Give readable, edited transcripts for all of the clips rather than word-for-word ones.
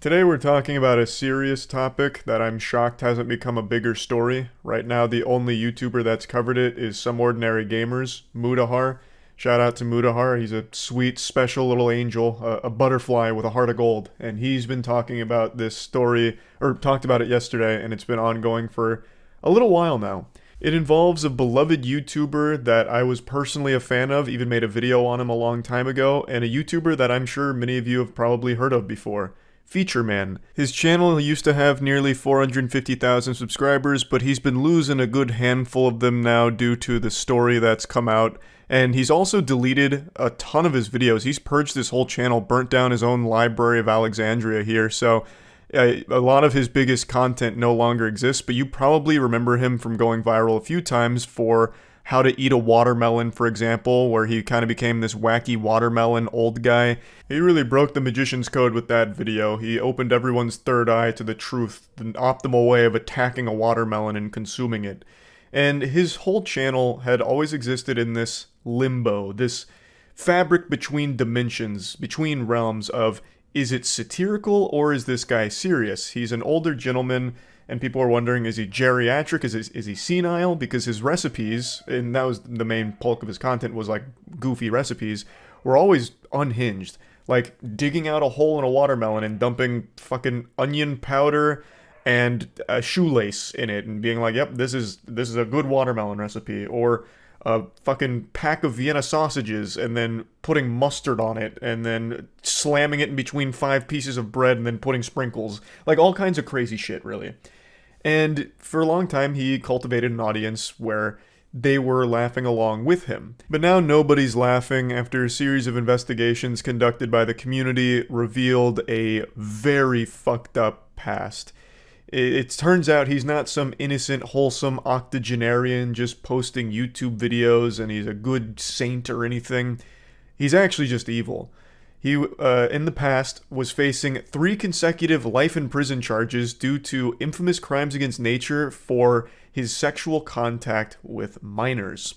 Today we're talking about a serious topic that I'm shocked hasn't become a bigger story. Right now the only YouTuber that's covered it is Some Ordinary Gamers, Mudahar. Shout out to Mudahar, he's a sweet, special little angel, a butterfly with a heart of gold. And he's been talking about this story, or talked about it yesterday, and it's been ongoing for a little while now. It involves a beloved YouTuber that I was personally a fan of, even made a video on him a long time ago, and a YouTuber that I'm sure many of you have probably heard of before. Feature Man. His channel used to have nearly 450,000 subscribers, but he's been losing a good handful of them now due to the story that's come out. And he's also deleted a ton of his videos. He's purged his whole channel, burnt down his own Library of Alexandria here, so a lot of his biggest content no longer exists, but you probably remember him from going viral a few times for how to eat a watermelon, for example, where he kind of became this wacky watermelon old guy. He really broke the magician's code with that video. He opened everyone's third eye to the truth, the optimal way of attacking a watermelon and consuming it. And his whole channel had always existed in this limbo, this fabric between dimensions, between realms of, is it satirical or is this guy serious? He's an older gentleman, and people are wondering, is he geriatric? Is he senile? Because his recipes, and that was the main bulk of his content, was like goofy recipes, were always unhinged. Like digging out a hole in a watermelon and dumping fucking onion powder and a shoelace in it and being like, yep, this is a good watermelon recipe. Or a fucking pack of Vienna sausages and then putting mustard on it and then slamming it in between 5 pieces of bread and then putting sprinkles. Like all kinds of crazy shit, really. And for a long time, he cultivated an audience where they were laughing along with him. But now nobody's laughing after a series of investigations conducted by the community revealed a very fucked up past. It turns out he's not some innocent, wholesome octogenarian just posting YouTube videos and he's a good saint or anything. He's actually just evil. He, in the past, was facing 3 consecutive life in prison charges due to infamous crimes against nature for his sexual contact with minors.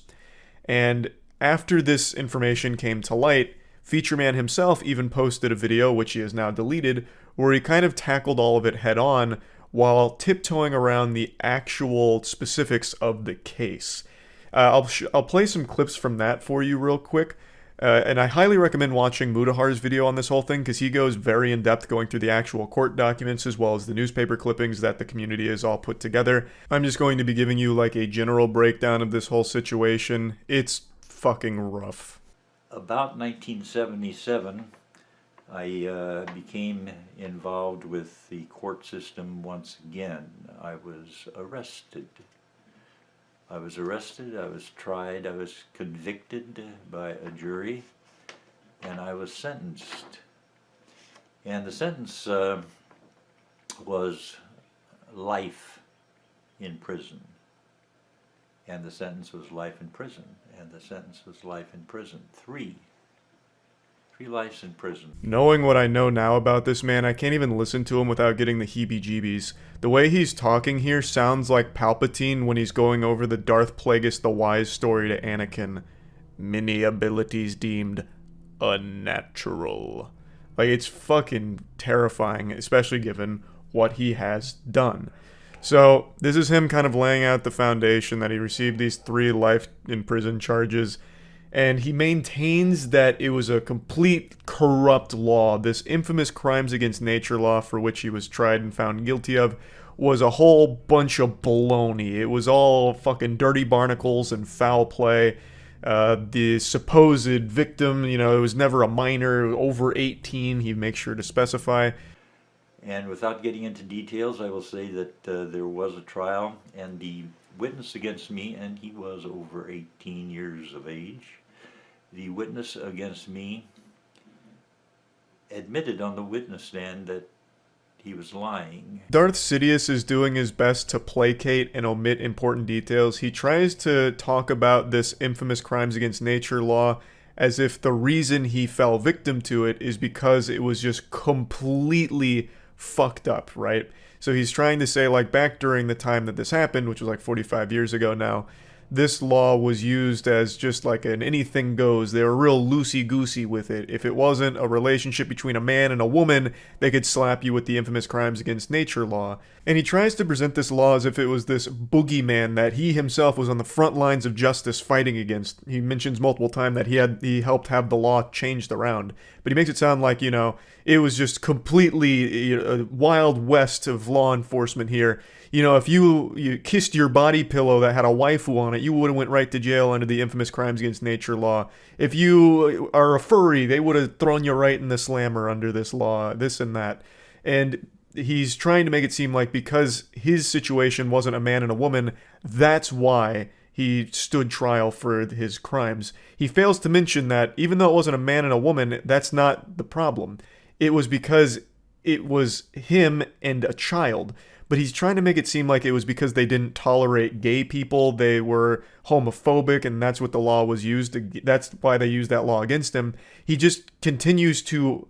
And after this information came to light, Feature Man himself even posted a video, which he has now deleted, where he kind of tackled all of it head on, while tiptoeing around the actual specifics of the case. I'll play some clips from that for you real quick, and I highly recommend watching Mudahar's video on this whole thing, because he goes very in-depth going through the actual court documents as well as the newspaper clippings that the community has all put together. I'm just going to be giving you like a general breakdown of this whole situation. It's fucking rough. About 1977, I became involved with the court system once again. I was arrested. I was tried, I was convicted by a jury, and I was sentenced. And the sentence was life in prison. And the sentence was life in prison. And the sentence was life in prison. 3 lives in prison. Knowing what I know now about this man, I can't even listen to him without getting the heebie-jeebies. The way he's talking here sounds like Palpatine when he's going over the Darth Plagueis the Wise story to Anakin. Many abilities deemed unnatural. Like, it's fucking terrifying, especially given what he has done. So, this is him kind of laying out the foundation that he received these 3 life in prison charges. And he maintains that it was a complete corrupt law. This infamous crimes against nature law for which he was tried and found guilty of was a whole bunch of baloney. It was all fucking dirty barnacles and foul play. The supposed victim, it was never a minor, over 18, he makes sure to specify. And without getting into details, I will say that there was a trial, and the witness against me, and he was over 18 years of age, the witness against me admitted on the witness stand that he was lying. Darth Sidious is doing his best to placate and omit important details. He tries to talk about this infamous crimes against nature law as if the reason he fell victim to it is because it was just completely fucked up, right? So he's trying to say, like, back during the time that this happened, which was like 45 years ago now, this law was used as just like an anything goes. They were real loosey-goosey with it. If it wasn't a relationship between a man and a woman, they could slap you with the infamous crimes against nature law. And he tries to present this law as if it was this boogeyman that he himself was on the front lines of justice fighting against. He mentions multiple times that he helped have the law changed around. But he makes it sound like, you know, it was just completely a wild west of law enforcement here. You know, if you kissed your body pillow that had a waifu on it, you would have went right to jail under the infamous crimes against nature law. If you are a furry, they would have thrown you right in the slammer under this law, this and that. And he's trying to make it seem like because his situation wasn't a man and a woman, that's why he stood trial for his crimes. He fails to mention that even though it wasn't a man and a woman, that's not the problem. It was because it was him and a child. But he's trying to make it seem like it was because they didn't tolerate gay people, they were homophobic, and that's what the law was used to, that's why they used that law against him. He just continues to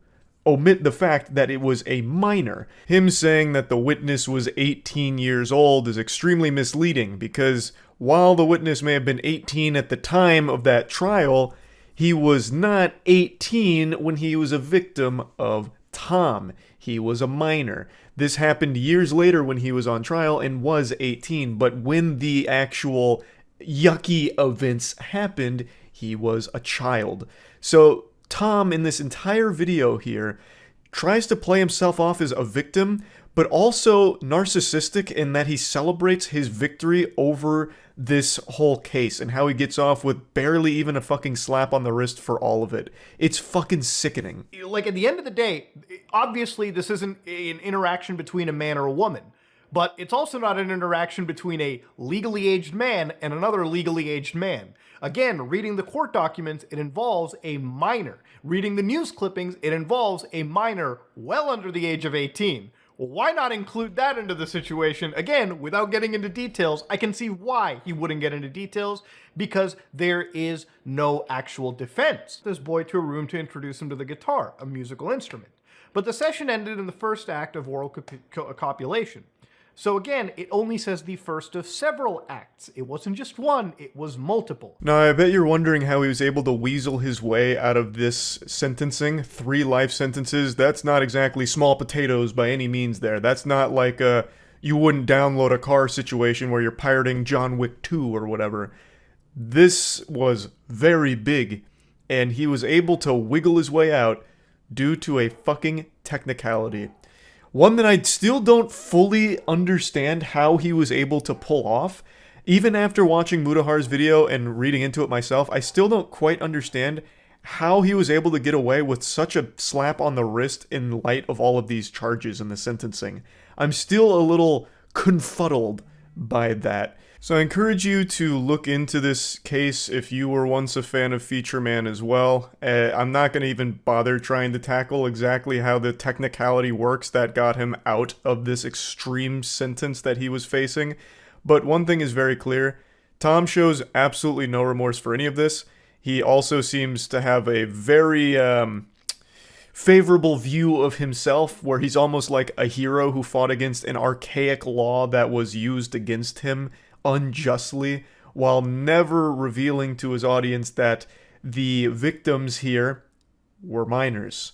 omit the fact that it was a minor. Him saying that the witness was 18 years old is extremely misleading, because while the witness may have been 18 at the time of that trial, he was not 18 when he was a victim of Tom. He was a minor. This happened years later when he was on trial and was 18, but when the actual yucky events happened, he was a child. So Tom, in this entire video here, tries to play himself off as a victim, but also narcissistic in that he celebrates his victory over this whole case and how he gets off with barely even a fucking slap on the wrist for all of it. It's fucking sickening. Like, at the end of the day, obviously this isn't an interaction between a man or a woman, but it's also not an interaction between a legally aged man and another legally aged man. Again, reading the court documents, it involves a minor. Reading the news clippings, it involves a minor well under the age of 18. Why not include that into the situation? Again, without getting into details, I can see why he wouldn't get into details, because there is no actual defense. This boy to a room to introduce him to the guitar, a musical instrument. But the session ended in the first act of oral copulation. So again, it only says the first of several acts. It wasn't just one, it was multiple. Now, I bet you're wondering how he was able to weasel his way out of this sentencing. 3 life sentences, that's not exactly small potatoes by any means there. That's not like a you wouldn't download a car situation where you're pirating John Wick 2 or whatever. This was very big, and he was able to wiggle his way out due to a fucking technicality. One that I still don't fully understand how he was able to pull off. Even after watching Mudahar's video and reading into it myself, I still don't quite understand how he was able to get away with such a slap on the wrist in light of all of these charges in the sentencing. I'm still a little confuddled by that. So I encourage you to look into this case if you were once a fan of Feature Man as well. I'm not going to even bother trying to tackle exactly how the technicality works that got him out of this extreme sentence that he was facing. But one thing is very clear. Tom shows absolutely no remorse for any of this. He also seems to have a very favorable view of himself, where he's almost like a hero who fought against an archaic law that was used against him unjustly, while never revealing to his audience that the victims here were minors.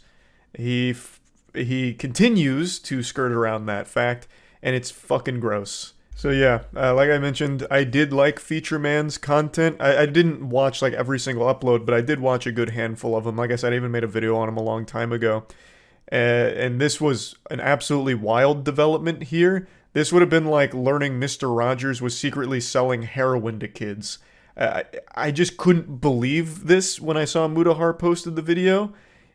He continues to skirt around that fact, and it's fucking gross. So yeah, like I mentioned, I did like Feature Man's content. I didn't watch like every single upload, but I did watch a good handful of them. Like I said, I even made a video on him a long time ago. And this was an absolutely wild development here. This would have been like learning Mr. Rogers was secretly selling heroin to kids. I just couldn't believe this when I saw Mudahar posted the video,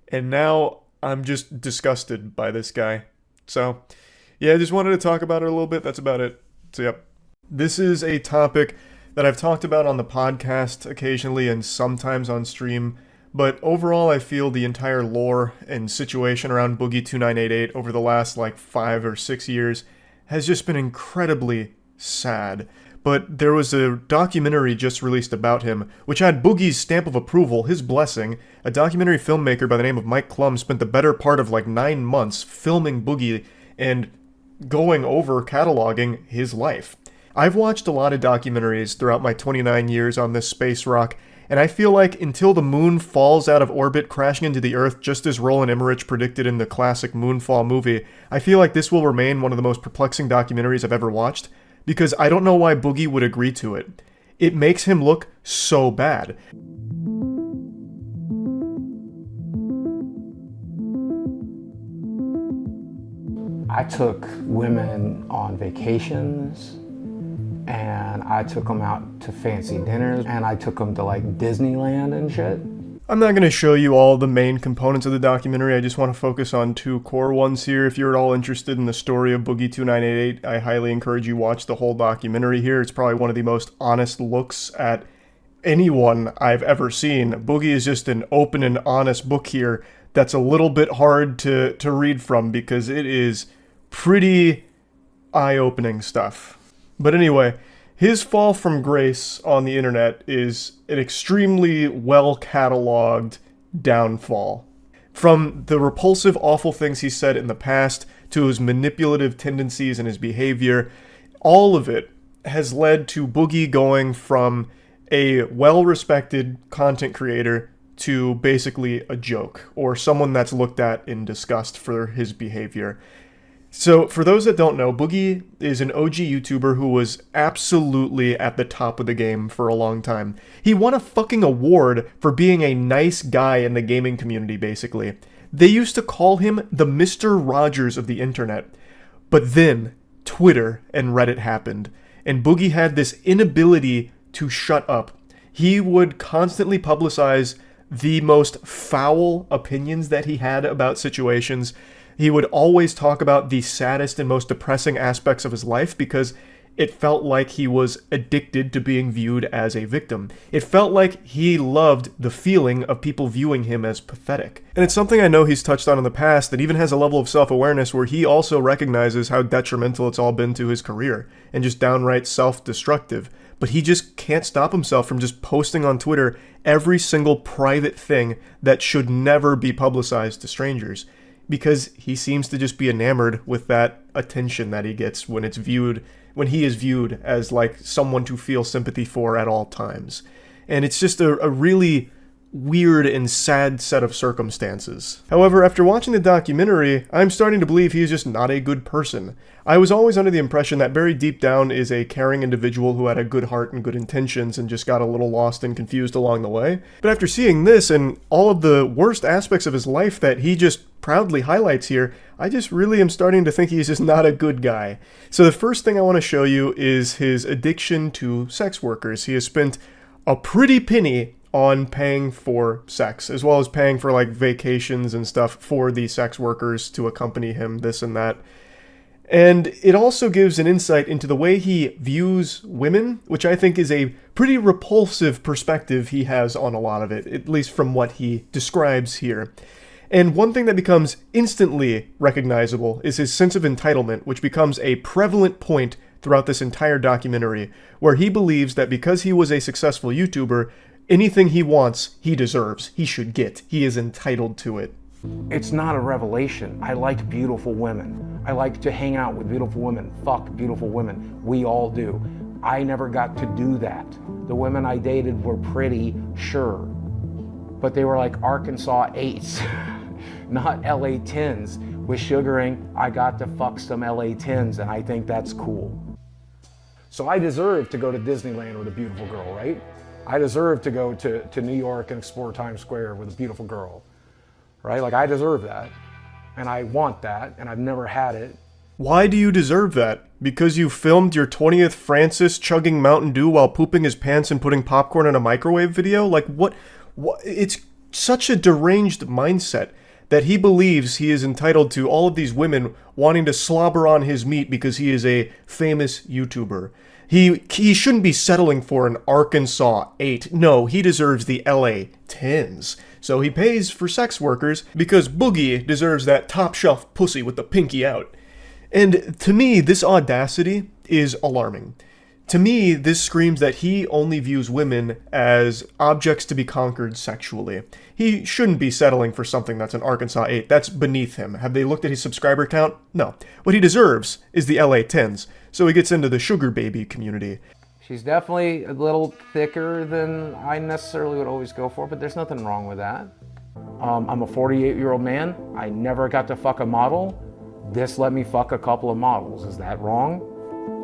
and now I'm just disgusted by this guy. So, yeah, I just wanted to talk about it a little bit. That's about it. So, yep. This is a topic that I've talked about on the podcast occasionally and sometimes on stream, but overall I feel the entire lore and situation around Boogie2988 over the last like 5 or 6 years has just been incredibly sad. But there was a documentary just released about him, which had Boogie's stamp of approval, his blessing. A documentary filmmaker by the name of Mike Klum spent the better part of like 9 months filming Boogie and going over, cataloging his life. I've watched a lot of documentaries throughout my 29 years on this space rock, and I feel like until the moon falls out of orbit crashing into the Earth, just as Roland Emmerich predicted in the classic Moonfall movie, I feel like this will remain one of the most perplexing documentaries I've ever watched, because I don't know why Boogie would agree to it. It makes him look so bad. I took women on vacations, and I took them out to fancy dinners, and I took them to like Disneyland and shit. I'm not going to show you all the main components of the documentary, I just want to focus on two core ones here. If you're at all interested in the story of Boogie2988, I highly encourage you watch the whole documentary here. It's probably one of the most honest looks at anyone I've ever seen. Boogie is just an open and honest book here that's a little bit hard to read from because it is pretty eye-opening stuff. But anyway, his fall from grace on the internet is an extremely well-cataloged downfall. From the repulsive, awful things he said in the past to his manipulative tendencies and his behavior, all of it has led to Boogie going from a well-respected content creator to basically a joke, or someone that's looked at in disgust for his behavior. So, for those that don't know, Boogie is an OG YouTuber who was absolutely at the top of the game for a long time. He won a fucking award for being a nice guy in the gaming community, basically. They used to call him the Mr. Rogers of the internet. But then, Twitter and Reddit happened, and Boogie had this inability to shut up. He would constantly publicize the most foul opinions that he had about situations. He would always talk about the saddest and most depressing aspects of his life because it felt like he was addicted to being viewed as a victim. It felt like he loved the feeling of people viewing him as pathetic. And it's something I know he's touched on in the past that even has a level of self-awareness where he also recognizes how detrimental it's all been to his career and just downright self-destructive. But he just can't stop himself from just posting on Twitter every single private thing that should never be publicized to strangers, because he seems to just be enamored with that attention that he gets when he is viewed as like someone to feel sympathy for at all times. And it's just a really weird and sad set of circumstances. However, after watching the documentary, I'm starting to believe he is just not a good person. I was always under the impression that very deep down is a caring individual who had a good heart and good intentions and just got a little lost and confused along the way. But after seeing this and all of the worst aspects of his life that he just proudly highlights here, I just really am starting to think he's just not a good guy. So the first thing I want to show you is his addiction to sex workers. He has spent a pretty penny on paying for sex, as well as paying for like vacations and stuff for the sex workers to accompany him, this and that. And it also gives an insight into the way he views women, which I think is a pretty repulsive perspective he has on a lot of it, at least from what he describes here. And one thing that becomes instantly recognizable is his sense of entitlement, which becomes a prevalent point throughout this entire documentary, where he believes that because he was a successful YouTuber, anything he wants, he deserves, he should get, he is entitled to it. It's not a revelation. I like beautiful women. I like to hang out with beautiful women, fuck beautiful women. We all do. I never got to do that. The women I dated were pretty, sure, but they were like Arkansas 8s, not LA 10s. With sugaring, I got to fuck some LA 10s, and I think that's cool. So I deserve to go to Disneyland with a beautiful girl, right? I deserve to go to New York and explore Times Square with a beautiful girl, right? Like, I deserve that, and I want that, and I've never had it. Why do you deserve that? Because you filmed your 20th Francis chugging Mountain Dew while pooping his pants and putting popcorn in a microwave video? Like, what? It's such a deranged mindset that he believes he is entitled to all of these women wanting to slobber on his meat because he is a famous YouTuber. He shouldn't be settling for an Arkansas 8. No, he deserves the LA 10s. So he pays for sex workers because Boogie deserves that top shelf pussy with the pinky out. And to me, this audacity is alarming. To me, this screams that he only views women as objects to be conquered sexually. He shouldn't be settling for something that's an Arkansas 8. That's beneath him. Have they looked at his subscriber count? No. What he deserves is the LA 10s, so he gets into the sugar baby community. She's definitely a little thicker than I necessarily would always go for, but there's nothing wrong with that. I'm a 48-year-old man. I never got to fuck a model. This let me fuck a couple of models. Is that wrong?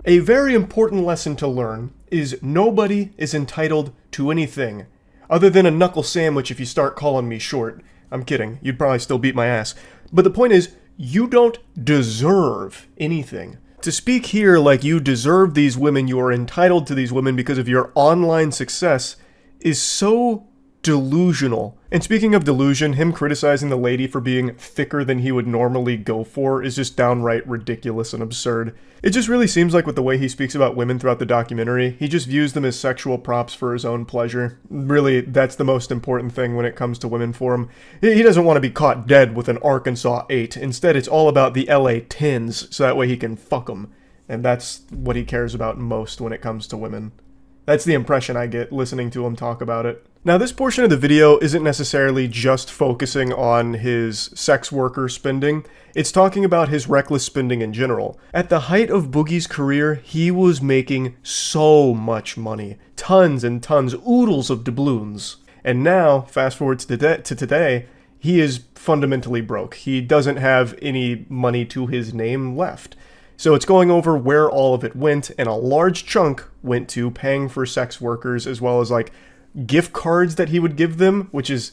A very important lesson to learn is nobody is entitled to anything other than a knuckle sandwich if you start calling me short. I'm kidding. You'd probably still beat my ass. But the point is, you don't deserve anything. To speak here like you deserve these women, you are entitled to these women because of your online success, is so delusional. And speaking of delusion, him criticizing the lady for being thicker than he would normally go for is just downright ridiculous and absurd. It just really seems like with the way he speaks about women throughout the documentary, he just views them as sexual props for his own pleasure. Really, that's the most important thing when it comes to women for him. He doesn't want to be caught dead with an Arkansas 8. Instead, it's all about the LA 10s, so that way he can fuck them. And that's what he cares about most when it comes to women. That's the impression I get listening to him talk about it. Now, this portion of the video isn't necessarily just focusing on his sex worker spending. It's talking about his reckless spending in general. At the height of Boogie's career, he was making so much money. Tons and tons, oodles of doubloons. And now, fast forward to today, he is fundamentally broke. He doesn't have any money to his name left. So it's going over where all of it went, and a large chunk went to paying for sex workers, as well as like gift cards that he would give them, which is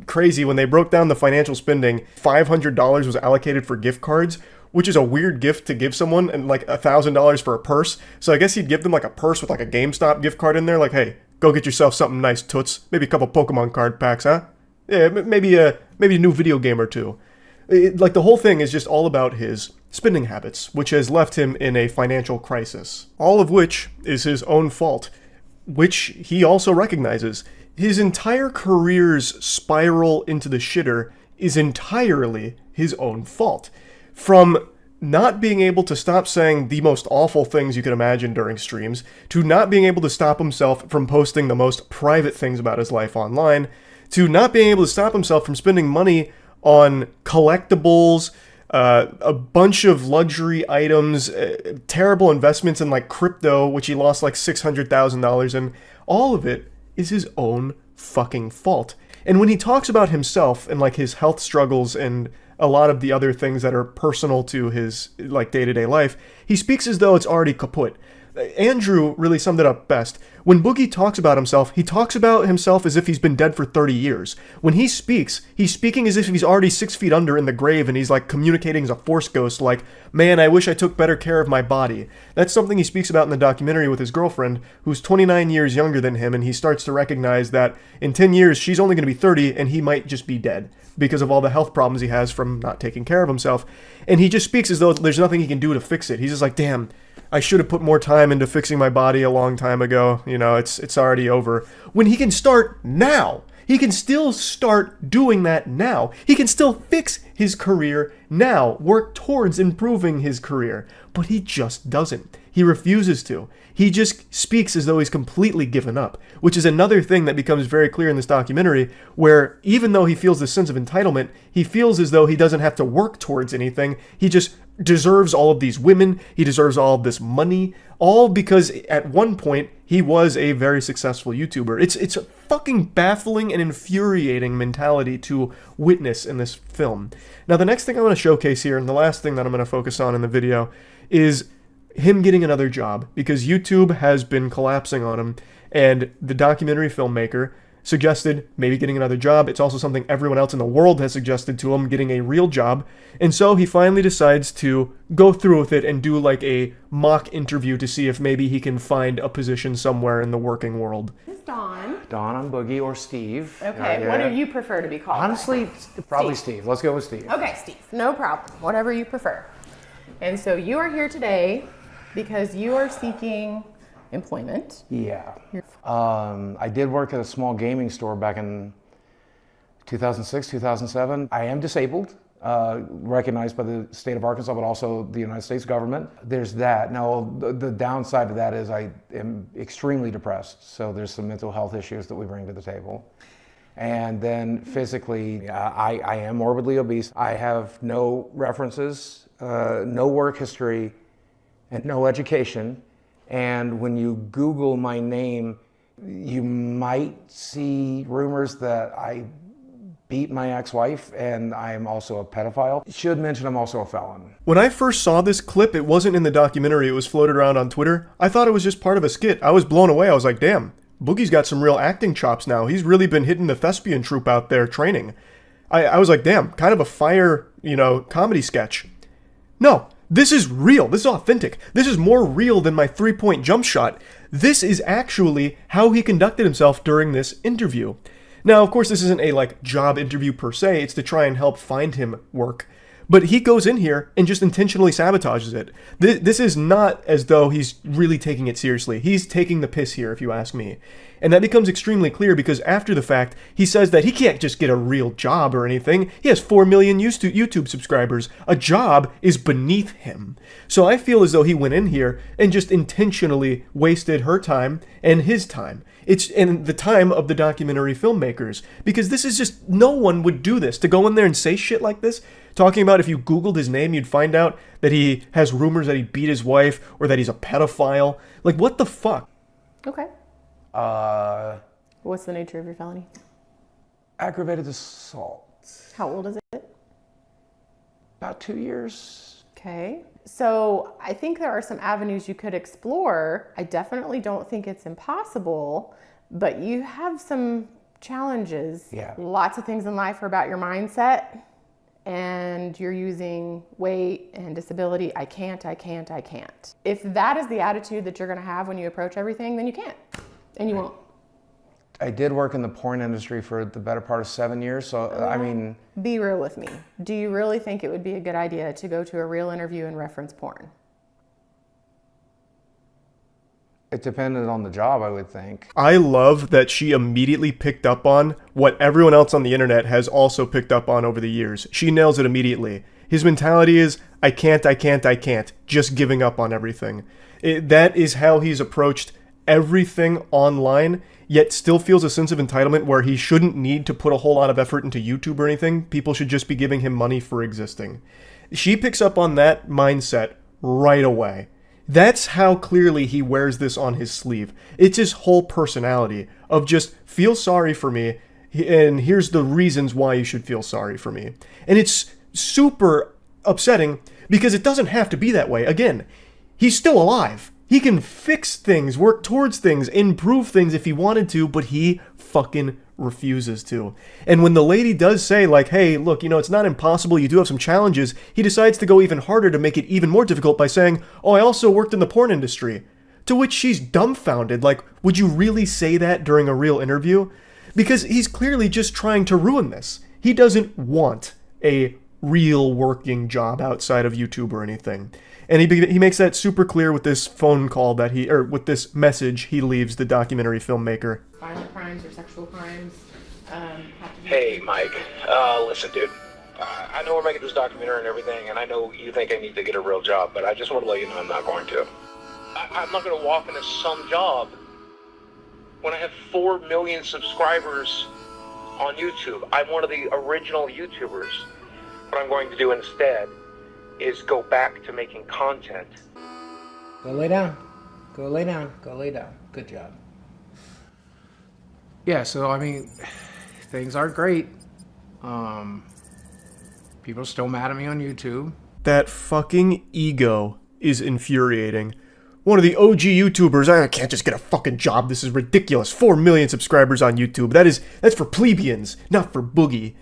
crazy. When they broke down the financial spending, $500 was allocated for gift cards, which is a weird gift to give someone, and like $1,000 for a purse. So I guess he'd give them like a purse with like a GameStop gift card in there, like, hey, go get yourself something nice, toots. Maybe a couple Pokemon card packs, huh? Yeah, maybe a new video game or two. Like the whole thing is just all about his spending habits, which has left him in a financial crisis. All of which is his own fault, which he also recognizes. His entire career's spiral into the shitter is entirely his own fault. From not being able to stop saying the most awful things you could imagine during streams, to not being able to stop himself from posting the most private things about his life online, to not being able to stop himself from spending money on collectibles, a bunch of luxury items, terrible investments in like crypto, which he lost like $600,000 in. All of it is his own fucking fault. And when he talks about himself and like his health struggles and a lot of the other things that are personal to his like day-to-day life, he speaks as though it's already kaput. Andrew really summed it up best. When Boogie talks about himself, he talks about himself as if he's been dead for 30 years. When he speaks, he's speaking as if he's already 6 feet under in the grave, and he's like communicating as a force ghost, like, man, I wish I took better care of my body. That's something he speaks about in the documentary with his girlfriend, who's 29 years younger than him, and he starts to recognize that in 10 years, she's only going to be 30, and he might just be dead because of all the health problems he has from not taking care of himself. And he just speaks as though there's nothing he can do to fix it. He's just like, damn, I should have put more time into fixing my body a long time ago. You know, it's already over. When he can start now. He can still start doing that now. He can still fix his career now, work towards improving his career. But he just doesn't. He refuses to. He just speaks as though he's completely given up, which is another thing that becomes very clear in this documentary, where even though he feels this sense of entitlement, he feels as though he doesn't have to work towards anything. He just deserves all of these women. He deserves all of this money, all because at one point he was a very successful YouTuber. It's a fucking baffling and infuriating mentality to witness in this film. Now, the next thing I want to showcase here, and the last thing that I'm going to focus on in the video, is him getting another job, because YouTube has been collapsing on him, and the documentary filmmaker suggested maybe getting another job. It's also something everyone else in the world has suggested to him, getting a real job. And so he finally decides to go through with it and do like a mock interview to see if maybe he can find a position somewhere in the working world. This is Dawn. Dawn, I'm Boogie, or Steve. Okay, what do you prefer to be called? Honestly, probably Steve. Let's go with Steve. Okay, Steve. No problem. Whatever you prefer. And so you are here today because you are seeking employment. Yeah. I did work at a small gaming store back in 2006, 2007. I am disabled. recognized by the state of Arkansas, but also the United States government. There's that. Now, the downside of that is I am extremely depressed, so there's some mental health issues that we bring to the table. And then physically, I am morbidly obese. I have no references, no work history, and no education. And when you Google my name, you might see rumors that I beat my ex-wife, and I'm also a pedophile. Should mention I'm also a felon. When I first saw this clip, it wasn't in the documentary, it was floated around on Twitter. I thought it was just part of a skit. I was blown away. I was like, damn, Boogie's got some real acting chops now. He's really been hitting the thespian troupe out there training. I was like, damn, kind of a fire, comedy sketch. No, this is real. This is authentic. This is more real than my 3-point jump shot. This is actually how he conducted himself during this interview. Now, of course, this isn't a job interview per se. It's to try and help find him work. But he goes in here and just intentionally sabotages it. This is not as though he's really taking it seriously. He's taking the piss here, if you ask me. And that becomes extremely clear because after the fact, he says that he can't just get a real job or anything. He has 4 million YouTube subscribers. A job is beneath him. So I feel as though he went in here and just intentionally wasted her time and his time. It's in the time of the documentary filmmakers. Because this is just, no one would do this. To go in there and say shit like this, talking about if you Googled his name, you'd find out that he has rumors that he beat his wife or that he's a pedophile. Like, what the fuck? Okay. What's the nature of your felony? Aggravated assault. How old is it? About 2 years. Okay. So I think there are some avenues you could explore. I definitely don't think it's impossible, but you have some challenges. Yeah. Lots of things in life are about your mindset, and you're using weight and disability. I can't. If that is the attitude that you're going to have when you approach everything, then you can't, and you won't. I did work in the porn industry for the better part of 7 years, so I mean... Be real with me. Do you really think it would be a good idea to go to a real interview and reference porn? It depended on the job, I would think. I love that she immediately picked up on what everyone else on the internet has also picked up on over the years. She nails it immediately. His mentality is, I can't, just giving up on everything. That is how he's approached everything online, yet still feels a sense of entitlement where he shouldn't need to put a whole lot of effort into YouTube or anything. People should just be giving him money for existing. She picks up on that mindset right away. That's how clearly he wears this on his sleeve. It's his whole personality of just feel sorry for me, and here's the reasons why you should feel sorry for me. And it's super upsetting because it doesn't have to be that way. Again, he's still alive. He can fix things, work towards things, improve things if he wanted to, but he fucking refuses to. And when the lady does say, like, hey, look, it's not impossible, you do have some challenges, he decides to go even harder to make it even more difficult by saying, oh, I also worked in the porn industry. To which she's dumbfounded, like, would you really say that during a real interview? Because he's clearly just trying to ruin this. He doesn't want a real working job outside of YouTube or anything. And he makes that super clear with this phone call with this message he leaves the documentary filmmaker. Violent crimes or sexual crimes have to be... Hey, Mike. Listen, dude. I know we're making this documentary and everything, and I know you think I need to get a real job, but I just want to let you know I'm not going to. I'm not going to walk into some job when I have 4 million subscribers on YouTube. I'm one of the original YouTubers. What I'm going to do instead is go back to making content. Go lay down. Go lay down. Go lay down. Good job. Yeah, so I mean, things aren't great. People are still mad at me on YouTube. That fucking ego is infuriating. One of the OG YouTubers, I can't just get a fucking job. This is ridiculous. 4 million subscribers on YouTube. That's for plebeians, not for Boogie.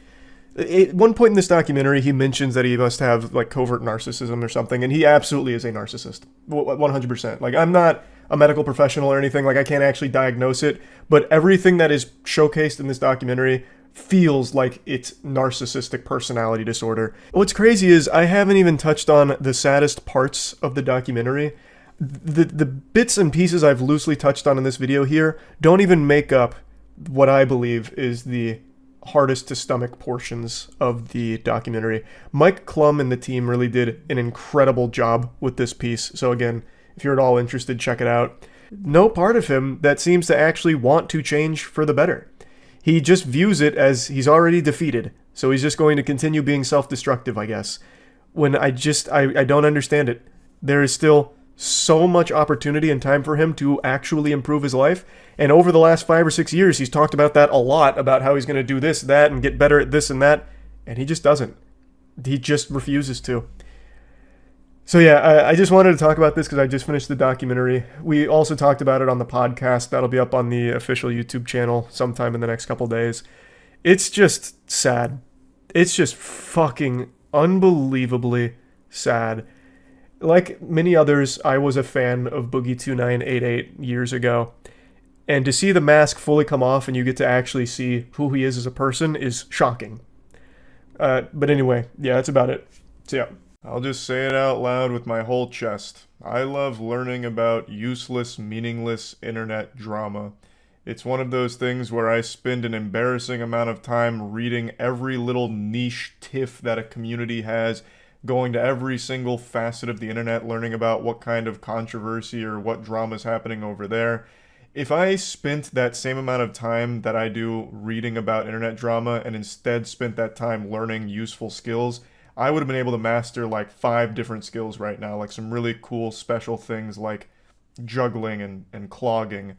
At one point in this documentary, he mentions that he must have covert narcissism or something, and he absolutely is a narcissist, 100%. I'm not a medical professional or anything, I can't actually diagnose it, but everything that is showcased in this documentary feels like it's narcissistic personality disorder. What's crazy is I haven't even touched on the saddest parts of the documentary. The bits and pieces I've loosely touched on in this video here don't even make up what I believe is the hardest to stomach portions of the documentary. Mike Klum and the team really did an incredible job with this piece. So again, if you're at all interested, check it out. No part of him that seems to actually want to change for the better. He just views it as he's already defeated, so he's just going to continue being self-destructive, I guess. When I don't understand it. There is still so much opportunity and time for him to actually improve his life. And over the last 5 or 6 years, he's talked about that a lot, about how he's going to do this, that, and get better at this and that. And he just doesn't. He just refuses to. So yeah, I just wanted to talk about this because I just finished the documentary. We also talked about it on the podcast. That'll be up on the official YouTube channel sometime in the next couple days. It's just sad. It's just fucking unbelievably sad. Like many others, I was a fan of Boogie2988 years ago. And to see the mask fully come off and you get to actually see who he is as a person is shocking. But anyway, yeah, that's about it. So yeah. I'll just say it out loud with my whole chest. I love learning about useless, meaningless internet drama. It's one of those things where I spend an embarrassing amount of time reading every little niche tiff that a community has, going to every single facet of the internet, learning about what kind of controversy or what drama is happening over there. If I spent that same amount of time that I do reading about internet drama and instead spent that time learning useful skills, I would have been able to master like 5 different skills right now, like some really cool special things like juggling and clogging.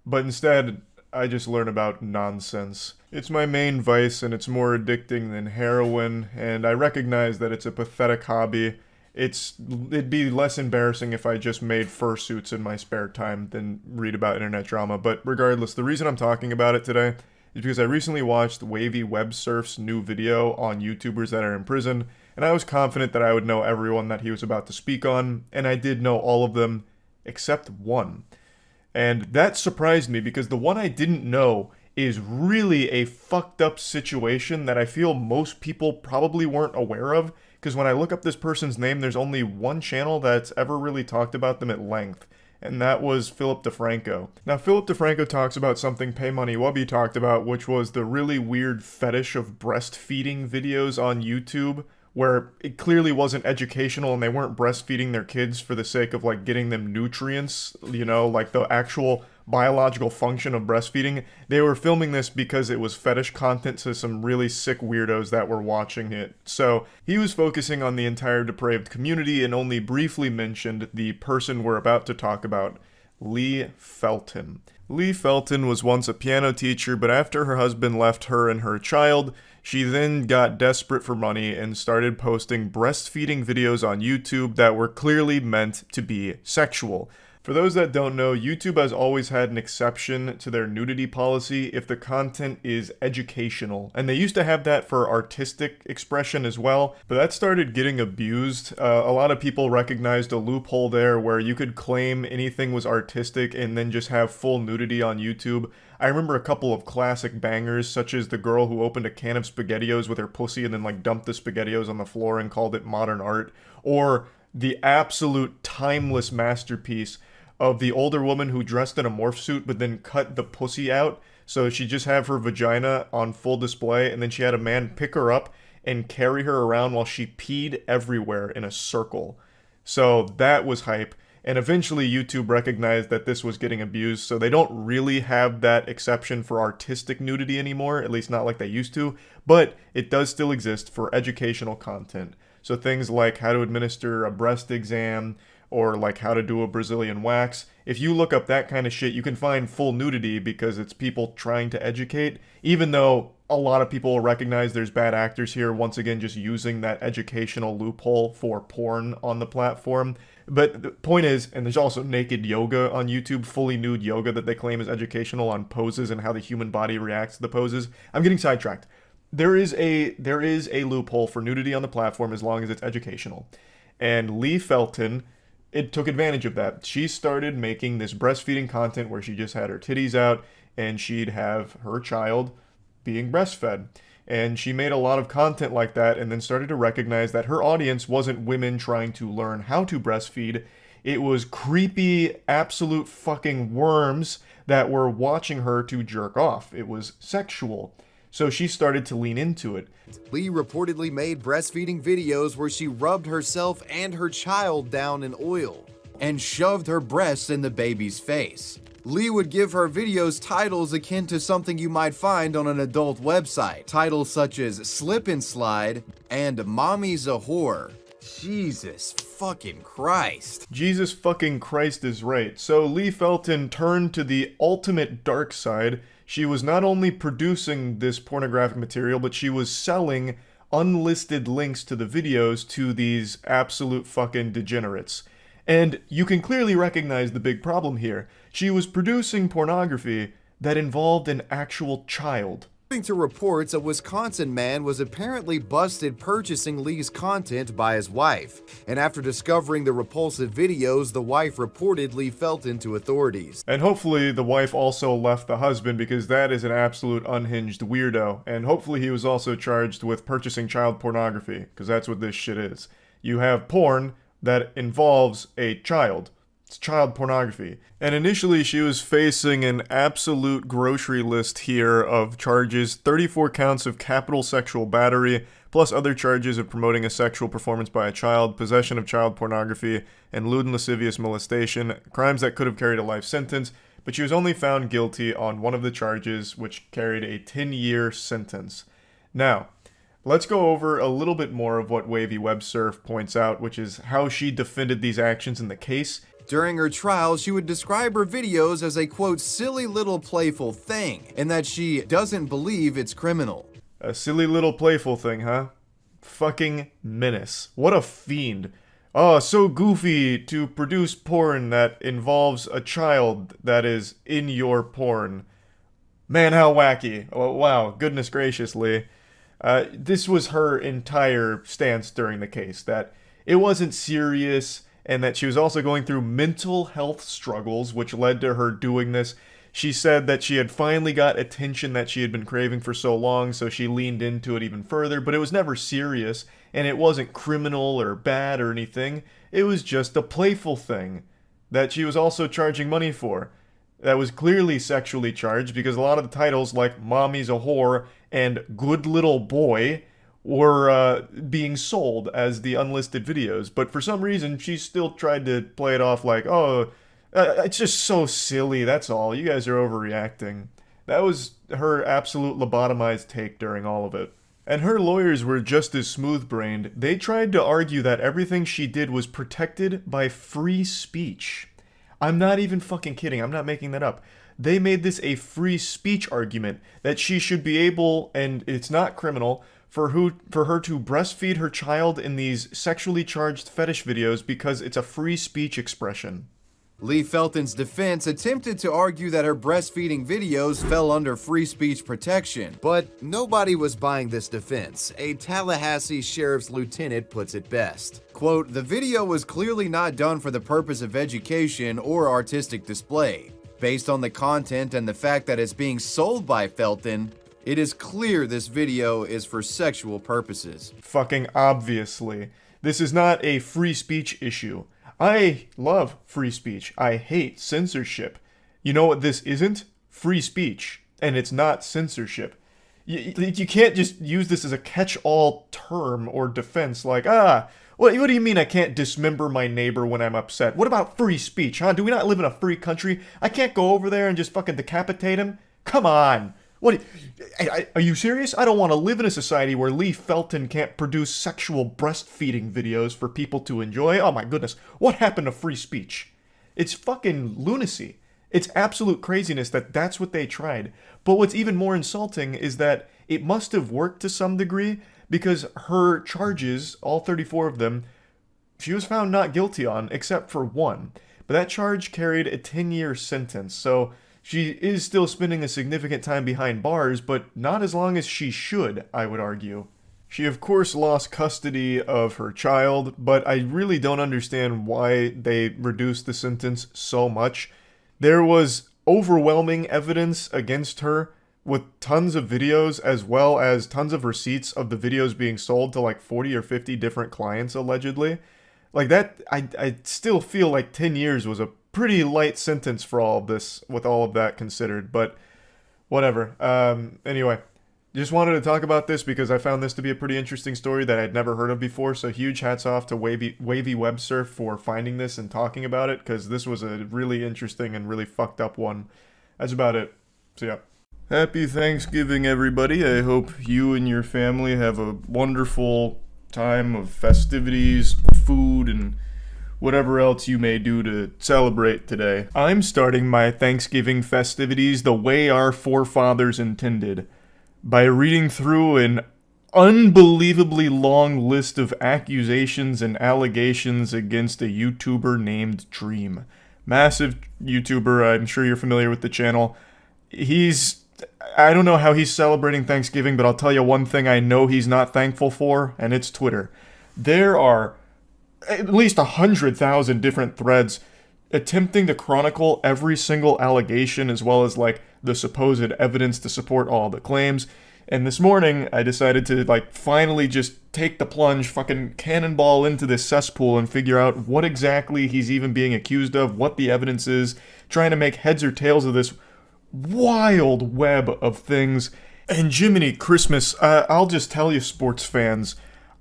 But instead, I just learn about nonsense. It's my main vice, and it's more addicting than heroin, and I recognize that it's a pathetic hobby. It'd be less embarrassing if I just made fursuits in my spare time than read about internet drama. But regardless, the reason I'm talking about it today is because I recently watched Wavy Web Surf's new video on YouTubers that are in prison, and I was confident that I would know everyone that he was about to speak on, and I did know all of them except one. And that surprised me because the one I didn't know is really a fucked up situation that I feel most people probably weren't aware of, because when I look up this person's name, there's only one channel that's ever really talked about them at length, and that was Philip DeFranco. Now, Philip DeFranco talks about something Pay Money Wubby talked about, which was the really weird fetish of breastfeeding videos on YouTube, where it clearly wasn't educational and they weren't breastfeeding their kids for the sake of like getting them nutrients, you know, like the actual biological function of breastfeeding. They were filming this because it was fetish content to some really sick weirdos that were watching it. So he was focusing on the entire depraved community and only briefly mentioned the person we're about to talk about, Lee Felton. Lee Felton was once a piano teacher, but after her husband left her and her child, she then got desperate for money and started posting breastfeeding videos on YouTube that were clearly meant to be sexual. For those that don't know, YouTube has always had an exception to their nudity policy if the content is educational. And they used to have that for artistic expression as well, but that started getting abused. A lot of people recognized a loophole there where you could claim anything was artistic and then just have full nudity on YouTube. I remember a couple of classic bangers, such as the girl who opened a can of SpaghettiOs with her pussy and then like dumped the SpaghettiOs on the floor and called it modern art, or the absolute timeless masterpiece of the older woman who dressed in a morph suit but then cut the pussy out, so she just have her vagina on full display, and then she had a man pick her up and carry her around while she peed everywhere in a circle. So that was hype. And eventually YouTube recognized that this was getting abused, so they don't really have that exception for artistic nudity anymore, at least not like they used to, but it does still exist for educational content. So things like how to administer a breast exam, or like how to do a Brazilian wax. If you look up that kind of shit, you can find full nudity because it's people trying to educate, even though a lot of people will recognize there's bad actors here, once again just using that educational loophole for porn on the platform. But the point is, and there's also naked yoga on YouTube, fully nude yoga that they claim is educational on poses and how the human body reacts to the poses. I'm getting sidetracked. There is a loophole for nudity on the platform as long as it's educational. And Lee Felton, it took advantage of that. She started making this breastfeeding content where she just had her titties out and she'd have her child being breastfed. And she made a lot of content like that and then started to recognize that her audience wasn't women trying to learn how to breastfeed. It was creepy, absolute fucking worms that were watching her to jerk off. It was sexual. so she started to lean into it. Lee reportedly made breastfeeding videos where she rubbed herself and her child down in oil and shoved her breasts in the baby's face. Lee would give her videos titles akin to something you might find on an adult website. Titles such as Slip and Slide and Mommy's a Whore. Jesus fucking Christ. Jesus fucking Christ is right. So Lee Felton turned to the ultimate dark side. She was not only producing this pornographic material, but she was selling unlisted links to the videos to these absolute fucking degenerates. And you can clearly recognize the big problem here. She was producing pornography that involved an actual child. According to reports, a Wisconsin man was apparently busted purchasing Lee's content by his wife. And after discovering the repulsive videos, the wife reportedly felt into authorities. And hopefully the wife also left the husband, because that is an absolute unhinged weirdo. And hopefully he was also charged with purchasing child pornography, because that's what this shit is. You have porn that involves a child. It's child pornography. And initially she was facing an absolute grocery list here of charges: 34 counts of capital sexual battery, plus other charges of promoting a sexual performance by a child, possession of child pornography, and lewd and lascivious molestation, crimes that could have carried a life sentence, but she was only found guilty on one of the charges, which carried a 10-year sentence. Now, let's go over a little bit more of what Wavy Web Surf points out, which is how she defended these actions in the case. During her trial, she would describe her videos as a, quote, silly little playful thing, and that she doesn't believe it's criminal. A silly little playful thing, huh? Fucking menace. What a fiend. Oh, so goofy to produce porn that involves a child that is in your porn. Man, how wacky. Oh, wow, goodness graciously. This was her entire stance during the case, that it wasn't serious, and that she was also going through mental health struggles, which led to her doing this. She said that she had finally got attention that she had been craving for so long, so she leaned into it even further, but it was never serious, and it wasn't criminal or bad or anything. It was just a playful thing that she was also charging money for. That was clearly sexually charged, because a lot of the titles like Mommy's a Whore and Good Little Boy were being sold as the unlisted videos, but for some reason she still tried to play it off like, oh, it's just so silly, that's all, you guys are overreacting. That was her absolute lobotomized take during all of it. And her lawyers were just as smooth-brained. They tried to argue that everything she did was protected by free speech. I'm not even fucking kidding, I'm not making that up. They made this a free speech argument, that she should be able, and it's not criminal, for her to breastfeed her child in these sexually charged fetish videos because it's a free speech expression. Lee Felton's defense attempted to argue that her breastfeeding videos fell under free speech protection, but nobody was buying this defense. A Tallahassee sheriff's lieutenant puts it best. Quote, "The video was clearly not done for the purpose of education or artistic display. Based on the content and the fact that it's being sold by Felton, it is clear this video is for sexual purposes." Fucking obviously. This is not a free speech issue. I love free speech. I hate censorship. You know what this isn't? Free speech. And it's not censorship. You can't just use this as a catch-all term or defense like, what do you mean I can't dismember my neighbor when I'm upset? What about free speech, huh? Do we not live in a free country? I can't go over there and just fucking decapitate him? Come on. What? Are you serious? I don't want to live in a society where Lee Felton can't produce sexual breastfeeding videos for people to enjoy. Oh my goodness. What happened to free speech? It's fucking lunacy. It's absolute craziness that that's what they tried. But what's even more insulting is that it must have worked to some degree, because her charges, all 34 of them, she was found not guilty on, except for one. But that charge carried a 10-year sentence, so she is still spending a significant time behind bars, but not as long as she should, I would argue. She of course lost custody of her child, but I really don't understand why they reduced the sentence so much. There was overwhelming evidence against her, with tons of videos as well as tons of receipts of the videos being sold to like 40 or 50 different clients allegedly. Like that, I still feel like 10 years was a pretty light sentence for all of this, with all of that considered, but whatever. Anyway, Just wanted to talk about this because I found this to be a pretty interesting story that I'd never heard of before. So huge hats off to Wavy Web Surf for finding this and talking about it, because this was a really interesting and really fucked up one. That's about it. So yeah. Happy Thanksgiving, everybody. I hope you and your family have a wonderful time of festivities, food, and whatever else you may do to celebrate today. I'm starting my Thanksgiving festivities the way our forefathers intended, by reading through an unbelievably long list of accusations and allegations against a YouTuber named Dream. Massive YouTuber, I'm sure you're familiar with the channel. I don't know how he's celebrating Thanksgiving, but I'll tell you one thing I know he's not thankful for, and it's Twitter. There are at least 100,000 different threads attempting to chronicle every single allegation, as well as like the supposed evidence to support all the claims. And this morning I decided to finally just take the plunge, fucking cannonball into this cesspool and figure out what exactly he's even being accused of, what the evidence is, trying to make heads or tails of this wild web of things. And Jiminy Christmas, I'll just tell you, sports fans,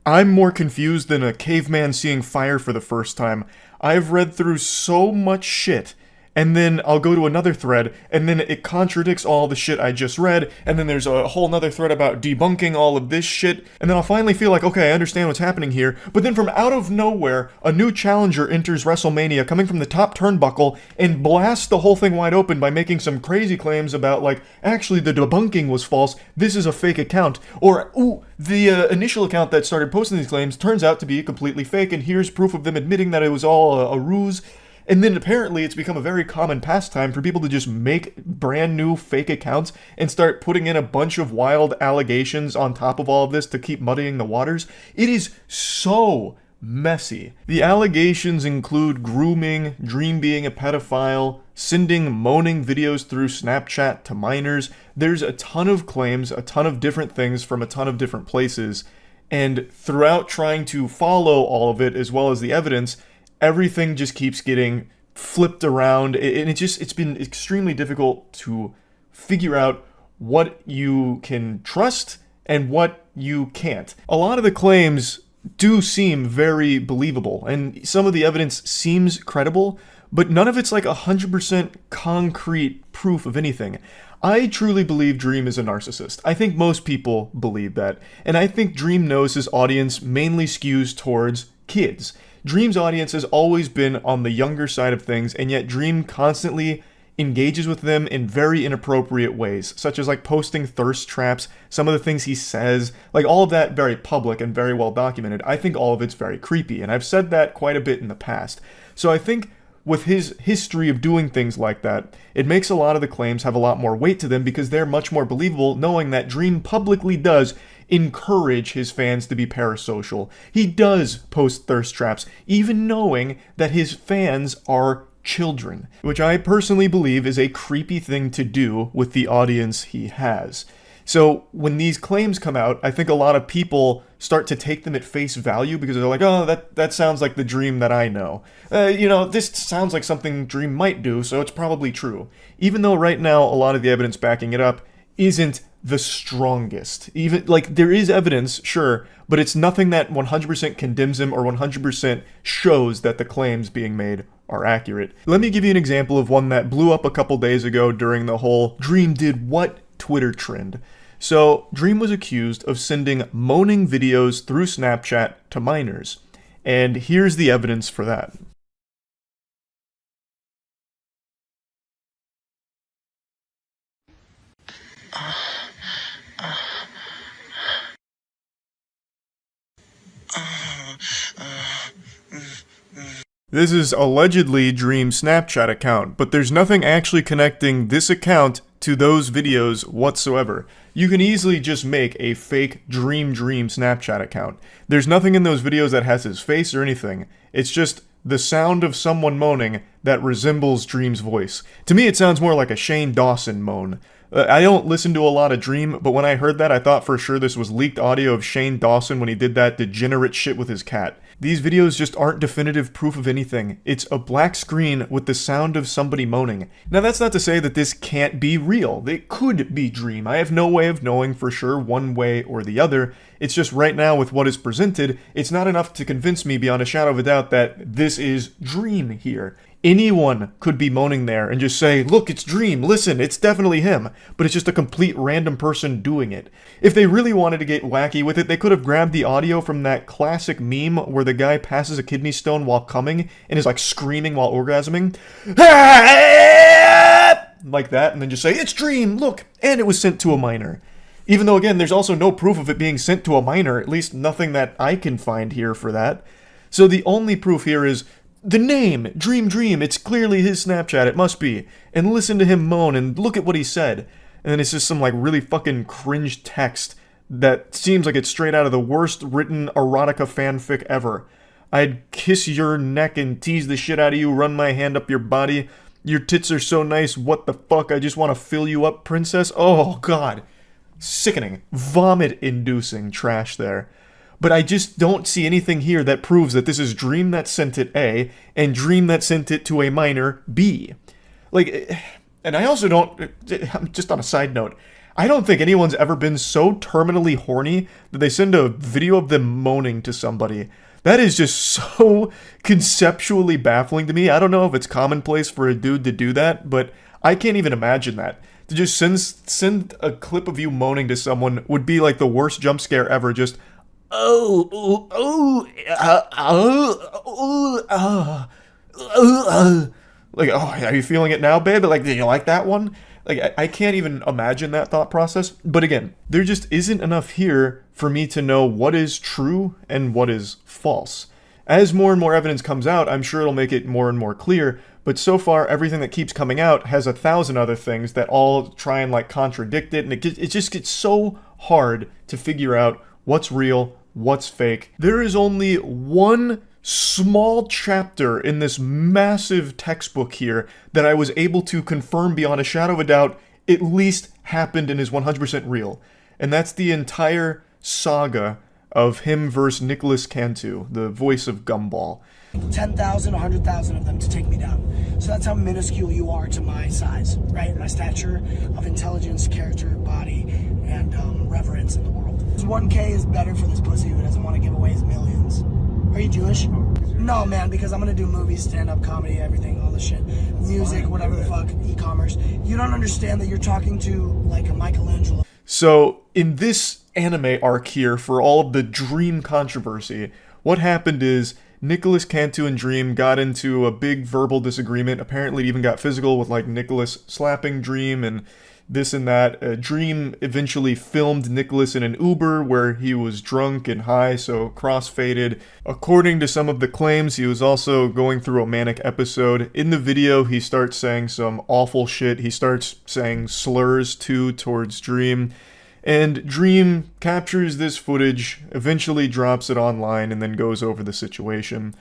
I'm more confused than a caveman seeing fire for the first time. I've read through so much shit, and then I'll go to another thread, and then it contradicts all the shit I just read, and then there's a whole nother thread about debunking all of this shit, and then I'll finally feel like, okay, I understand what's happening here, but then from out of nowhere, a new challenger enters WrestleMania coming from the top turnbuckle and blasts the whole thing wide open by making some crazy claims about, actually the debunking was false, this is a fake account, or, ooh, the initial account that started posting these claims turns out to be completely fake, and here's proof of them admitting that it was all a ruse. And then apparently it's become a very common pastime for people to just make brand new fake accounts and start putting in a bunch of wild allegations on top of all of this to keep muddying the waters. It is so messy. The allegations include grooming, Dream being a pedophile, sending moaning videos through Snapchat to minors. There's a ton of claims, a ton of different things from a ton of different places. And throughout trying to follow all of it, as well as the evidence, everything just keeps getting flipped around, and it's been extremely difficult to figure out what you can trust and what you can't. A lot of the claims do seem very believable, and some of the evidence seems credible, but none of it's 100% concrete proof of anything. I truly believe Dream is a narcissist. I think most people believe that, and I think Dream knows his audience mainly skews towards kids. Dream's audience has always been on the younger side of things, and yet Dream constantly engages with them in very inappropriate ways, such as posting thirst traps, some of the things he says, all of that very public and very well documented. I think all of it's very creepy, and I've said that quite a bit in the past. So I think with his history of doing things like that, it makes a lot of the claims have a lot more weight to them because they're much more believable, knowing that Dream publicly does encourage his fans to be parasocial. He does post thirst traps, even knowing that his fans are children, which I personally believe is a creepy thing to do with the audience he has. So when these claims come out, I think a lot of people start to take them at face value because they're like, oh, that sounds like the Dream that I know. This sounds like something Dream might do, so it's probably true. Even though right now a lot of the evidence backing it up isn't the strongest. Even there is evidence, sure, but it's nothing that 100% condemns him or 100% shows that the claims being made are accurate. Let me give you an example of one that blew up a couple days ago during the whole Dream did what Twitter trend. So Dream was accused of sending moaning videos through Snapchat to minors, and here's the evidence for that. This is allegedly Dream's Snapchat account, but there's nothing actually connecting this account to those videos whatsoever. You can easily just make a fake Dream Snapchat account. There's nothing in those videos that has his face or anything. It's just the sound of someone moaning that resembles Dream's voice. To me, it sounds more like a Shane Dawson moan. I don't listen to a lot of Dream, but when I heard that, I thought for sure this was leaked audio of Shane Dawson when he did that degenerate shit with his cat. These videos just aren't definitive proof of anything. It's a black screen with the sound of somebody moaning. Now that's not to say that this can't be real. It could be Dream. I have no way of knowing for sure one way or the other. It's just right now with what is presented, it's not enough to convince me beyond a shadow of a doubt that this is Dream here. Anyone could be moaning there and just say, look, it's Dream, listen, it's definitely him, but it's just a complete random person doing it. If they really wanted to get wacky with it, they could have grabbed the audio from that classic meme where the guy passes a kidney stone while coming and is like screaming while orgasming. Like that, and then just say, it's Dream, look, and it was sent to a minor. Even though, again, there's also no proof of it being sent to a minor, at least nothing that I can find here for that. So the only proof here is the name, Dream, it's clearly his Snapchat, it must be. And listen to him moan and look at what he said. And then it's just some like really fucking cringe text that seems like it's straight out of the worst written erotica fanfic ever. I'd kiss your neck and tease the shit out of you, run my hand up your body. Your tits are so nice, what the fuck, I just want to fill you up, princess. Oh god. Sickening, vomit-inducing trash there. But I just don't see anything here that proves that this is Dream that sent it A, and Dream that sent it to a minor B. Like, and I also don't, just on a side note, I don't think anyone's ever been so terminally horny that they send a video of them moaning to somebody. That is just so conceptually baffling to me. I don't know if it's commonplace for a dude to do that, but I can't even imagine that. To just send a clip of you moaning to someone would be like the worst jump scare ever, just like, oh, are you feeling it now, babe? Like, do you like that one? Like, I can't even imagine that thought process. But again, there just isn't enough here for me to know what is true and what is false. As more and more evidence comes out, I'm sure it'll make it more and more clear, but so far, everything that keeps coming out has 1,000 other things that all try and, like, contradict it, and it just gets so hard to figure out what's real, what's fake. There is only one small chapter in this massive textbook here that I was able to confirm beyond a shadow of a doubt at least happened and is 100% real. And that's the entire saga of him versus Nicholas Cantu, the voice of Gumball. 10,000, 100,000 of them to take me down. So that's how minuscule you are to my size, right? My stature of intelligence, character, body, and reverence in the world. 1K is better for this pussy who doesn't want to give away his millions. Are you Jewish? No, man, because I'm gonna do movies, stand-up comedy, everything, all the shit. Music, whatever the fuck, e-commerce. You don't understand that you're talking to, like, a Michelangelo. So, in this anime arc here, for all of the Dream controversy, what happened is Nicholas Cantu and Dream got into a big verbal disagreement. Apparently it even got physical with, like, Nicholas slapping Dream and this and that. Dream eventually filmed Nicholas in an Uber where he was drunk and high, so crossfaded. According to some of the claims, he was also going through a manic episode. In the video, he starts saying some awful shit. He starts saying slurs, too, towards Dream. And Dream captures this footage, eventually drops it online, and then goes over the situation.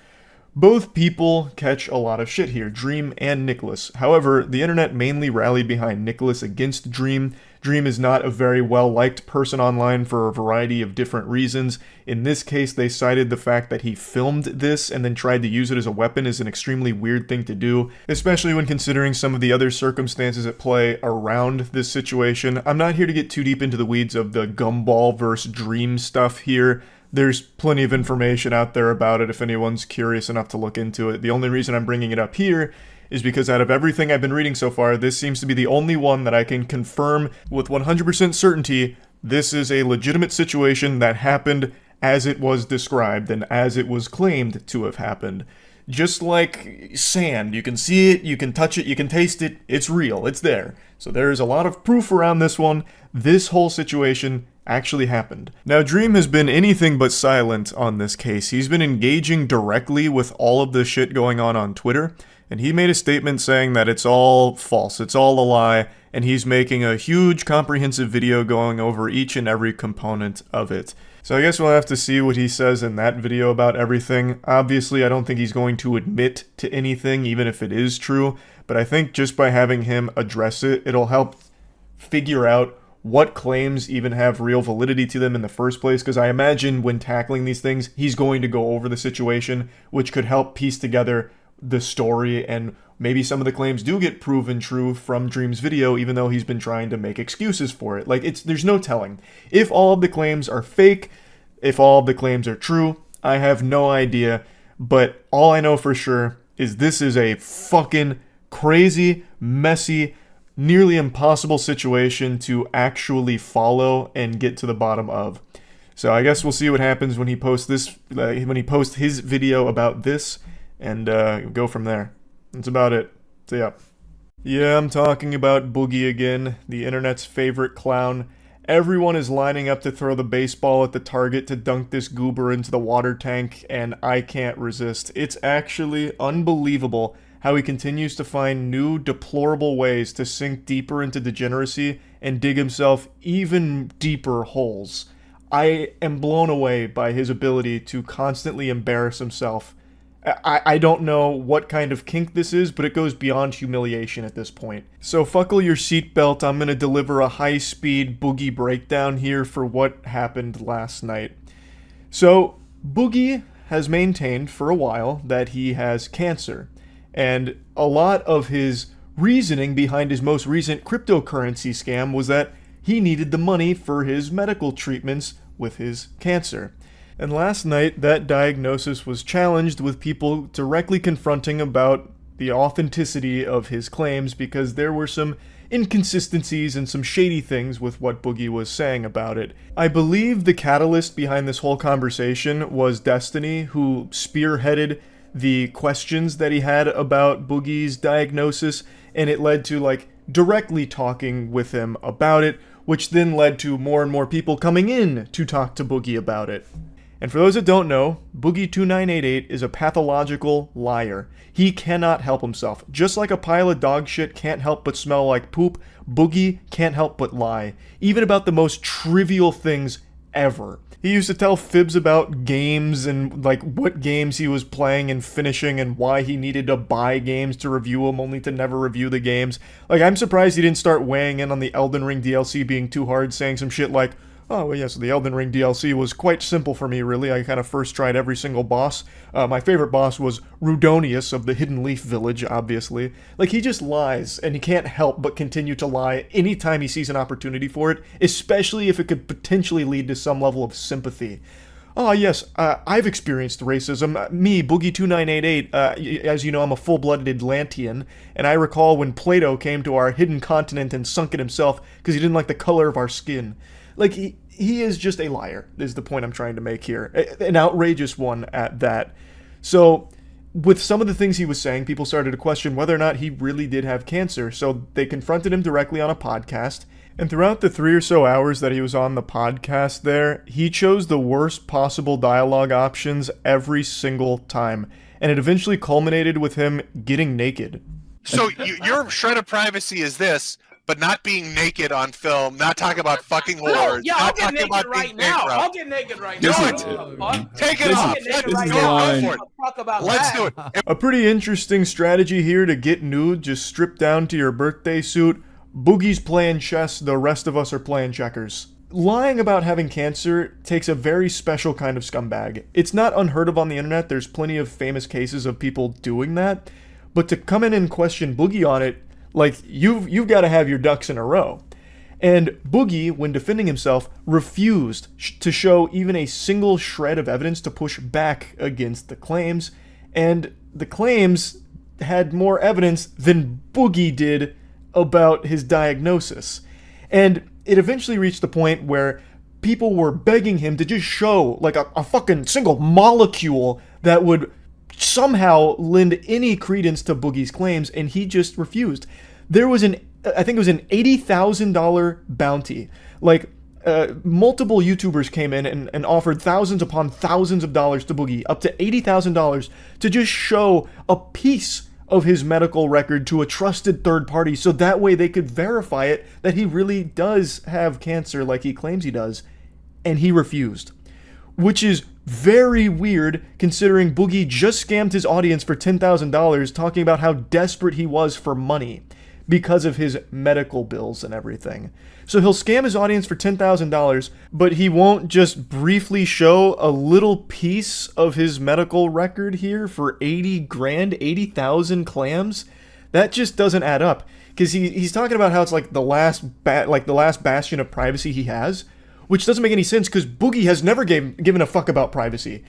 Both people catch a lot of shit here, Dream and Nicholas. However, the internet mainly rallied behind Nicholas against Dream. Dream is not a very well-liked person online for a variety of different reasons. In this case, they cited the fact that he filmed this and then tried to use it as a weapon is an extremely weird thing to do, especially when considering some of the other circumstances at play around this situation. I'm not here to get too deep into the weeds of the Gumball versus Dream stuff here. There's plenty of information out there about it if anyone's curious enough to look into it. The only reason I'm bringing it up here is because out of everything I've been reading so far, this seems to be the only one that I can confirm with 100% certainty this is a legitimate situation that happened as it was described and as it was claimed to have happened. Just like sand, you can see it, you can touch it, you can taste it, it's real, it's there. So there's a lot of proof around this one. This whole situation actually happened. Now, Dream has been anything but silent on this case. He's been engaging directly with all of the shit going on Twitter, and he made a statement saying that it's all false, it's all a lie, and he's making a huge comprehensive video going over each and every component of it. So I guess we'll have to see what he says in that video about everything. Obviously, I don't think he's going to admit to anything, even if it is true, but I think just by having him address it, it'll help figure out what claims even have real validity to them in the first place, because I imagine when tackling these things, he's going to go over the situation, which could help piece together the story, and maybe some of the claims do get proven true from Dream's video, even though he's been trying to make excuses for it. Like, there's no telling. If all of the claims are fake, if all of the claims are true, I have no idea, but all I know for sure is this is a fucking crazy, messy, nearly impossible situation to actually follow and get to the bottom of. So I guess we'll see what happens when he posts his video about this, and go from there. That's about it. So yeah. Yeah, I'm talking about Boogie again, the internet's favorite clown. Everyone is lining up to throw the baseball at the target to dunk this goober into the water tank, and I can't resist. It's actually unbelievable how he continues to find new, deplorable ways to sink deeper into degeneracy and dig himself even deeper holes. I am blown away by his ability to constantly embarrass himself. I don't know what kind of kink this is, but it goes beyond humiliation at this point. So buckle your seatbelt, I'm gonna deliver a high-speed Boogie breakdown here for what happened last night. So, Boogie has maintained for a while that he has cancer. And a lot of his reasoning behind his most recent cryptocurrency scam was that he needed the money for his medical treatments with his cancer. And last night, that diagnosis was challenged with people directly confronting about the authenticity of his claims, because there were some inconsistencies and some shady things with what Boogie was saying about it. I believe the catalyst behind this whole conversation was Destiny, who spearheaded the questions that he had about Boogie's diagnosis, and it led to, like, directly talking with him about it, which then led to more and more people coming in to talk to Boogie about it. And for those that don't know, Boogie2988 is a pathological liar. He cannot help himself. Just like a pile of dog shit can't help but smell like poop, Boogie can't help but lie. Even about the most trivial things ever. He used to tell fibs about games and, like, what games he was playing and finishing and why he needed to buy games to review them, only to never review the games. Like, I'm surprised he didn't start weighing in on the Elden Ring DLC being too hard, saying some shit like, oh, well, yes, the Elden Ring DLC was quite simple for me, really. I kind of first tried every single boss. My favorite boss was Rudonius of the Hidden Leaf Village, obviously. Like, he just lies, and he can't help but continue to lie anytime he sees an opportunity for it, especially if it could potentially lead to some level of sympathy. Oh, yes, I've experienced racism. Me, Boogie2988, as you know, I'm a full-blooded Atlantean, and I recall when Plato came to our hidden continent and sunk it himself because he didn't like the color of our skin. Like, he is just a liar, is the point I'm trying to make here. An outrageous one at that. So, with some of the things he was saying, people started to question whether or not he really did have cancer, so they confronted him directly on a podcast. And throughout the 3 or so hours that he was on the podcast there, he chose the worst possible dialogue options every single time. And it eventually culminated with him getting naked. So your shred of privacy is this, but not being naked on film, not talking about fucking wars. Yeah, I'll get naked right now. I'll get naked right now. Take it off. Let's go. Talk about Let's do it. A pretty interesting strategy here to get nude, just strip down to your birthday suit. Boogie's playing chess, the rest of us are playing checkers. Lying about having cancer takes a very special kind of scumbag. It's not unheard of on the internet, there's plenty of famous cases of people doing that, but to come in and question Boogie on it, like, you've got to have your ducks in a row. And Boogie, when defending himself, refused to show even a single shred of evidence to push back against the claims, and the claims had more evidence than Boogie did about his diagnosis. And it eventually reached the point where people were begging him to just show, like, a fucking single molecule that would somehow lend any credence to Boogie's claims, and he just refused. There was I think it was an $80,000 bounty. Like, multiple YouTubers came in and offered thousands upon thousands of dollars to Boogie, up to $80,000, to just show a piece of his medical record to a trusted third party, so that way they could verify it, that he really does have cancer like he claims he does, and he refused. Which is very weird, considering Boogie just scammed his audience for $10,000 talking about how desperate he was for money. because of his medical bills and everything. So he'll scam his audience for $10,000, but he won't just briefly show a little piece of his medical record here for 80 grand, 80,000 clams. That just doesn't add up. Because he's talking about how it's like the last bastion of privacy he has, which doesn't make any sense because Boogie has never given a fuck about privacy.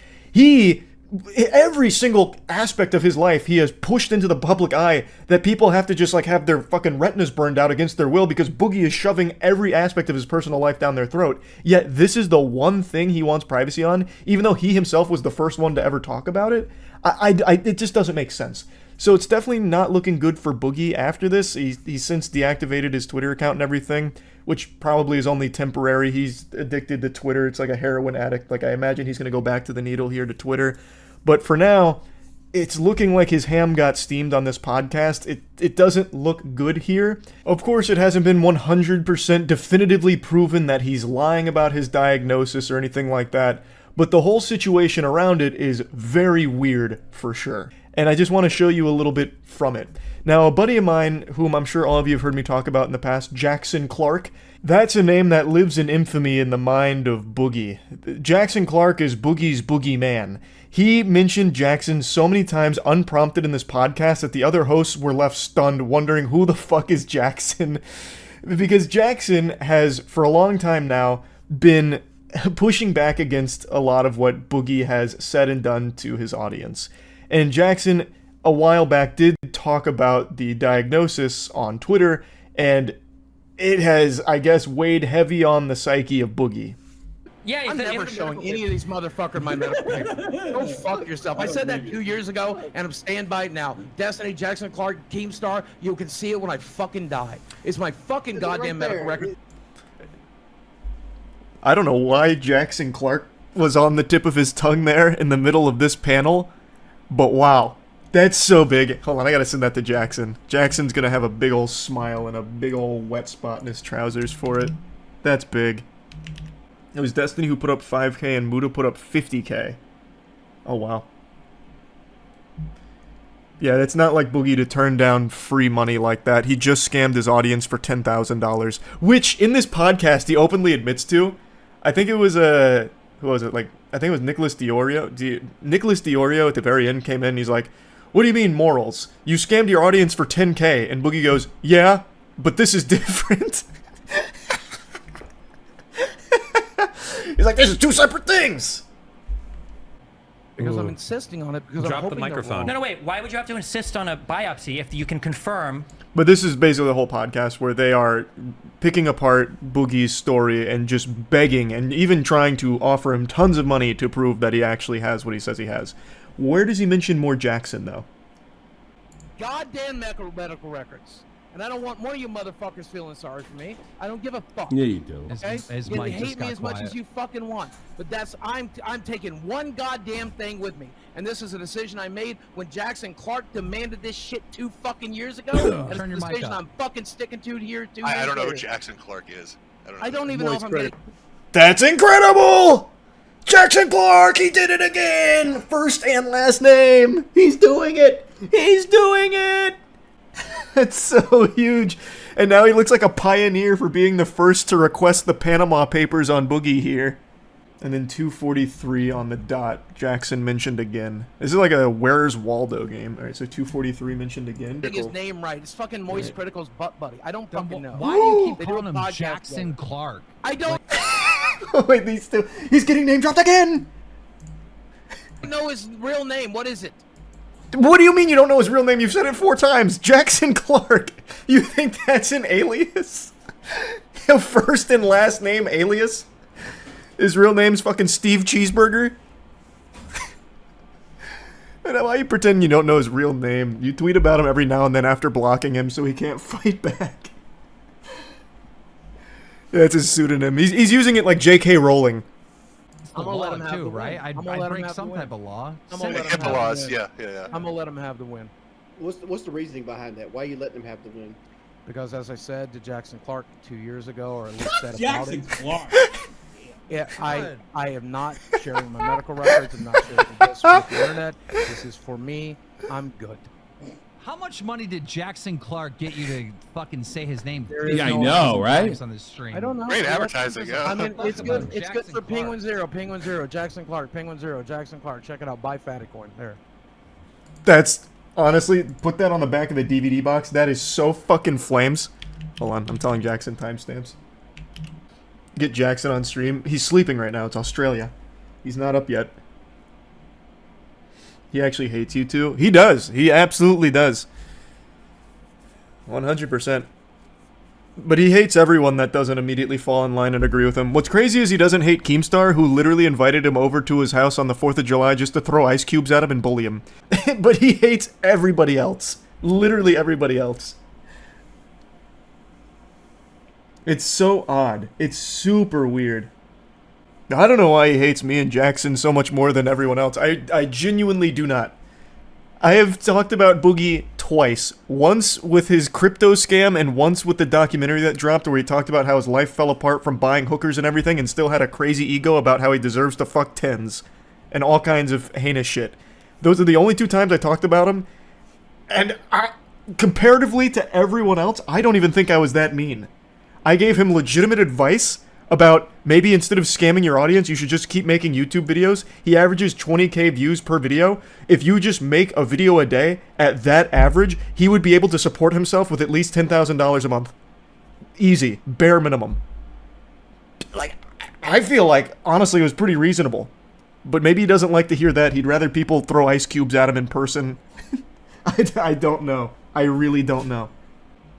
Every single aspect of his life, he has pushed into the public eye that people have to just like have their fucking retinas burned out against their will because Boogie is shoving every aspect of his personal life down their throat. Yet this is the one thing he wants privacy on, even though he himself was the first one to ever talk about it. It just doesn't make sense. So it's definitely not looking good for Boogie after this. He's since deactivated his Twitter account and everything, which probably is only temporary. He's addicted to Twitter. It's like a heroin addict. Like, I imagine he's going to go back to the needle here to Twitter. But for now, it's looking like his ham got steamed on this podcast. It doesn't look good here. Of course, it hasn't been 100% definitively proven that he's lying about his diagnosis or anything like that. But the whole situation around it is very weird for sure. And I just want to show you a little bit from it. Now, a buddy of mine, whom I'm sure all of you have heard me talk about in the past, Jackson Clark, that's a name that lives in infamy in the mind of Boogie. Jackson Clark is Boogie's boogeyman. He mentioned Jackson so many times unprompted in this podcast that the other hosts were left stunned, wondering who the fuck is Jackson? Because Jackson has, for a long time now, been pushing back against a lot of what Boogie has said and done to his audience. And Jackson, a while back, did talk about the diagnosis on Twitter, and it has, I guess, weighed heavy on the psyche of Boogie. Yeah, I'm never showing any of these motherfuckers my medical paper. Go fuck yourself. I said that 2 years ago, and I'm stand by it now. Destiny, Jackson Clark, Keemstar, you can see it when I fucking die. It's my fucking goddamn medical record. I don't know why Jackson Clark was on the tip of his tongue there in the middle of this panel, but wow. That's so big. Hold on, I gotta send that to Jackson. Jackson's gonna have a big old smile and a big old wet spot in his trousers for it. That's big. It was Destiny who put up 5K and Muda put up 50K. Oh, wow. Yeah, it's not like Boogie to turn down free money like that. He just scammed his audience for $10,000, which in this podcast he openly admits to. I think it was who was it? Like, I think it was Nicholas Diorio. Nicholas Diorio at the very end came in and he's like, "What do you mean morals? You scammed your audience for 10K." And Boogie goes, "Yeah, but this is different." He's like, "This is two separate things." Because I'm insisting on it. Because I'm hoping the microphone. No, wait. Why would you have to insist on a biopsy if you can confirm? But this is basically the whole podcast where they are picking apart Boogie's story and just begging and even trying to offer him tons of money to prove that he actually has what he says he has. Where does he mention more Jackson, though? Goddamn medical records. And I don't want one of you motherfuckers feeling sorry for me. I don't give a fuck. Yeah, you do. Okay? You can hate me as much as you fucking want. But that's, I'm taking one goddamn thing with me. And this is a decision I made when Jackson Clark demanded this shit 2 fucking years ago. And it's a decision I'm fucking sticking to here 2 years I don't know later. who Jackson Clark is. I don't even know if I'm getting... That's incredible! Jackson Clark, he did it again! First and last name! He's doing it! He's doing it! That's so huge. And now he looks like a pioneer for being the first to request the Panama Papers on Boogie here. And then 2:43 on the dot, Jackson mentioned again. This is like a Where's Waldo game. Alright, so 2:43 mentioned again. Getting his name right. It's fucking Moist Critical's butt buddy. I don't fucking know. Why do you keep calling him Jackson Clark? I don't Wait, he's getting name dropped again! know his real name. What is it? What do you mean you don't know his real name? You've said it 4 times. Jackson Clark. You think that's an alias? A first and last name alias? His real name's fucking Steve Cheeseburger? And why you pretend you don't know his real name? You tweet about him every now and then after blocking him so he can't fight back. That's his pseudonym. He's using it like J.K. Rowling. I'm gonna let him have too, the right? win. I'd break some type of law. I'm gonna let him HIPAA have laws, the win. yeah. I'm gonna let him have the win. What's the reasoning behind that? Why are you letting him have the win? Because as I said to Jackson Clark 2 years ago, or at least said about Jackson it. Clark. Yeah, I am not sharing my medical records. I'm not sharing this with the internet. This is for me. I'm good. How much money did Jackson Clark get you to fucking say his name? Yeah, I know, right? On this stream? I don't know. Great advertising, yeah. I mean, it's good. It's good Jackson for Clark. Penguinz0, Penguinz0, Jackson Clark, Penguinz0, Jackson Clark. Check it out. Buy Fattycoin. There. That's, honestly, put that on the back of the DVD box. That is so fucking flames. Hold on, I'm telling Jackson timestamps. Get Jackson on stream. He's sleeping right now. It's Australia. He's not up yet. He actually hates you too. He does. He absolutely does. 100%. But he hates everyone that doesn't immediately fall in line and agree with him. What's crazy is he doesn't hate Keemstar, who literally invited him over to his house on the 4th of July just to throw ice cubes at him and bully him. But he hates everybody else. Literally everybody else. It's so odd. It's super weird. I don't know why he hates me and Jackson so much more than everyone else. I genuinely do not. I have talked about Boogie twice. Once with his crypto scam and once with the documentary that dropped where he talked about how his life fell apart from buying hookers and everything and still had a crazy ego about how he deserves to fuck tens. And all kinds of heinous shit. Those are the only 2 times I talked about him. And comparatively to everyone else, I don't even think I was that mean. I gave him legitimate advice about maybe instead of scamming your audience, you should just keep making YouTube videos. He averages 20k views per video. If you just make a video a day at that average, he would be able to support himself with at least $10,000 a month. Easy. Bare minimum. Like, I feel like, honestly, it was pretty reasonable. But maybe he doesn't like to hear that. He'd rather people throw ice cubes at him in person. I don't know. I really don't know.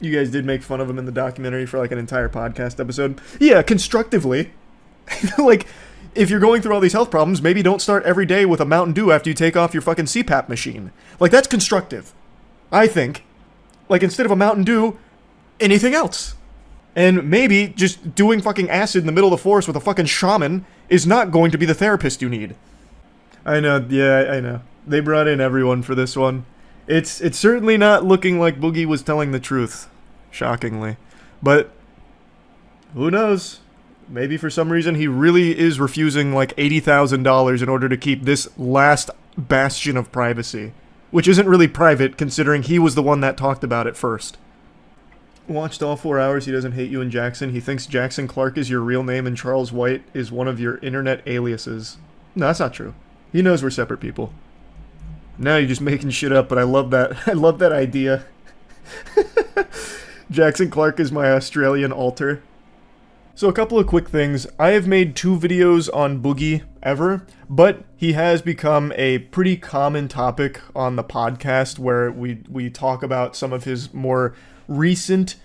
You guys did make fun of him in the documentary for like an entire podcast episode. Yeah, constructively. Like, if you're going through all these health problems, maybe don't start every day with a Mountain Dew after you take off your fucking CPAP machine. Like, that's constructive. I think. Like, instead of a Mountain Dew, anything else. And maybe just doing fucking acid in the middle of the forest with a fucking shaman is not going to be the therapist you need. I know, yeah, I know. They brought in everyone for this one. It's certainly not looking like Boogie was telling the truth. Shockingly. But who knows? Maybe for some reason he really is refusing like $80,000 in order to keep this last bastion of privacy. Which isn't really private considering he was the one that talked about it first. Watched all 4 hours. He doesn't hate you and Jackson. He thinks Jackson Clark is your real name and Charles White is one of your internet aliases. No, that's not true. He knows we're separate people. Now you're just making shit up, but I love that. I love that idea. Jackson Clark is my Australian alter. So a couple of quick things. I have made 2 videos on Boogie ever, but he has become a pretty common topic on the podcast where we talk about some of his more recent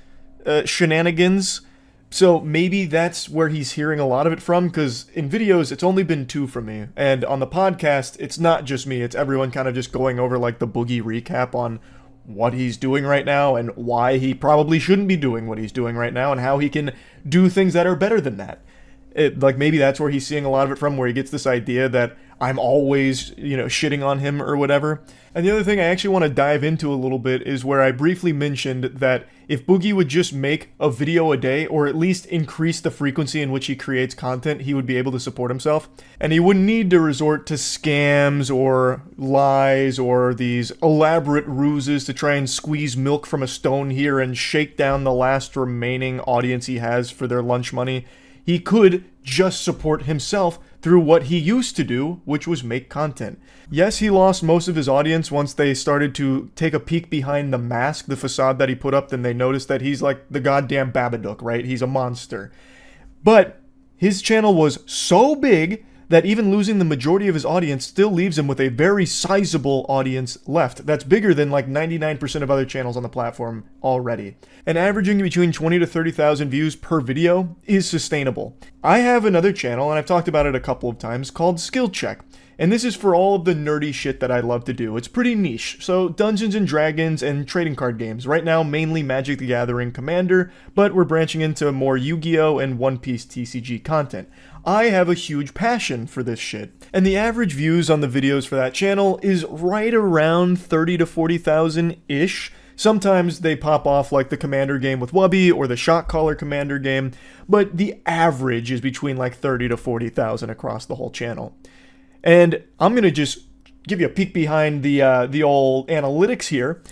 shenanigans. So maybe that's where he's hearing a lot of it from, because in videos it's only been 2 from me, and on the podcast it's not just me, it's everyone kind of just going over like the Boogie recap on what he's doing right now and why he probably shouldn't be doing what he's doing right now and how he can do things that are better than that. Like maybe that's where he's seeing a lot of it from, where he gets this idea that I'm always, shitting on him or whatever. And the other thing I actually want to dive into a little bit is where I briefly mentioned that if Boogie would just make a video a day, or at least increase the frequency in which he creates content, he would be able to support himself. And he wouldn't need to resort to scams or lies or these elaborate ruses to try and squeeze milk from a stone here and shake down the last remaining audience he has for their lunch money. He could just support himself through what he used to do, which was make content. Yes, he lost most of his audience once they started to take a peek behind the mask, the facade that he put up, then they noticed that he's like the goddamn Babadook, right? He's a monster. But his channel was so big that even losing the majority of his audience still leaves him with a very sizable audience left. That's bigger than like 99% of other channels on the platform already. And averaging between 20 to 30,000 views per video is sustainable. I have another channel, and I've talked about it a couple of times, called Skill Check. And this is for all of the nerdy shit that I love to do. It's pretty niche. So Dungeons and Dragons and trading card games. Right now, mainly Magic the Gathering Commander, but we're branching into more Yu-Gi-Oh! And One Piece TCG content. I have a huge passion for this shit. And the average views on the videos for that channel is right around 30 to 40,000-ish. Sometimes they pop off like the Commander game with Wubby or the Shot Caller Commander game, but the average is between like 30 to 40,000 across the whole channel. And I'm going to just give you a peek behind the old analytics here.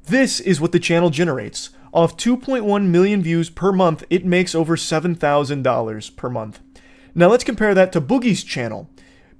This is what the channel generates. Off 2.1 million views per month, it makes over $7,000 per month. Now let's compare that to Boogie's channel.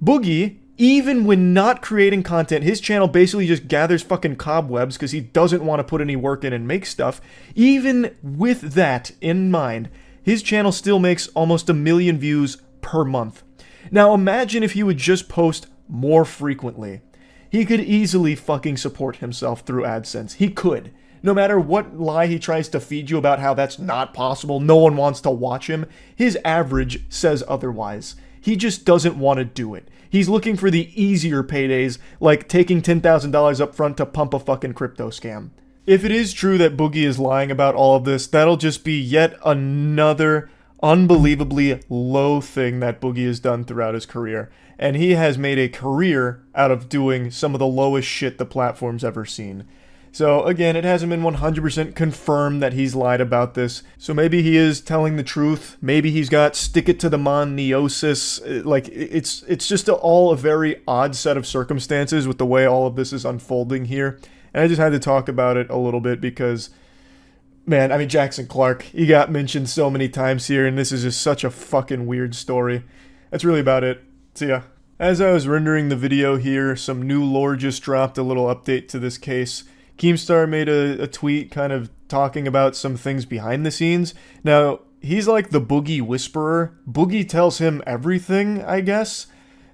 Boogie, even when not creating content, his channel basically just gathers fucking cobwebs because he doesn't want to put any work in and make stuff. Even with that in mind, his channel still makes almost 1 million views per month. Now imagine if he would just post more frequently. He could easily fucking support himself through AdSense. He could. No matter what lie he tries to feed you about how that's not possible, no one wants to watch him, his average says otherwise. He just doesn't want to do it. He's looking for the easier paydays, like taking $10,000 up front to pump a fucking crypto scam. If it is true that Boogie is lying about all of this, that'll just be yet another unbelievably low thing that Boogie has done throughout his career. And he has made a career out of doing some of the lowest shit the platform's ever seen. So again, it hasn't been 100% confirmed that he's lied about this. So maybe he is telling the truth. Maybe he's got stick it to the man neosis. Like, it's just all a very odd set of circumstances with the way all of this is unfolding here. And I just had to talk about it a little bit because, man, I mean, Jackson Clark, he got mentioned so many times here, and this is just such a fucking weird story. That's really about it. See ya. As I was rendering the video here, some new lore just dropped, a little update to this case. Keemstar made a tweet kind of talking about some things behind the scenes. Now, he's like the Boogie whisperer. Boogie tells him everything, I guess.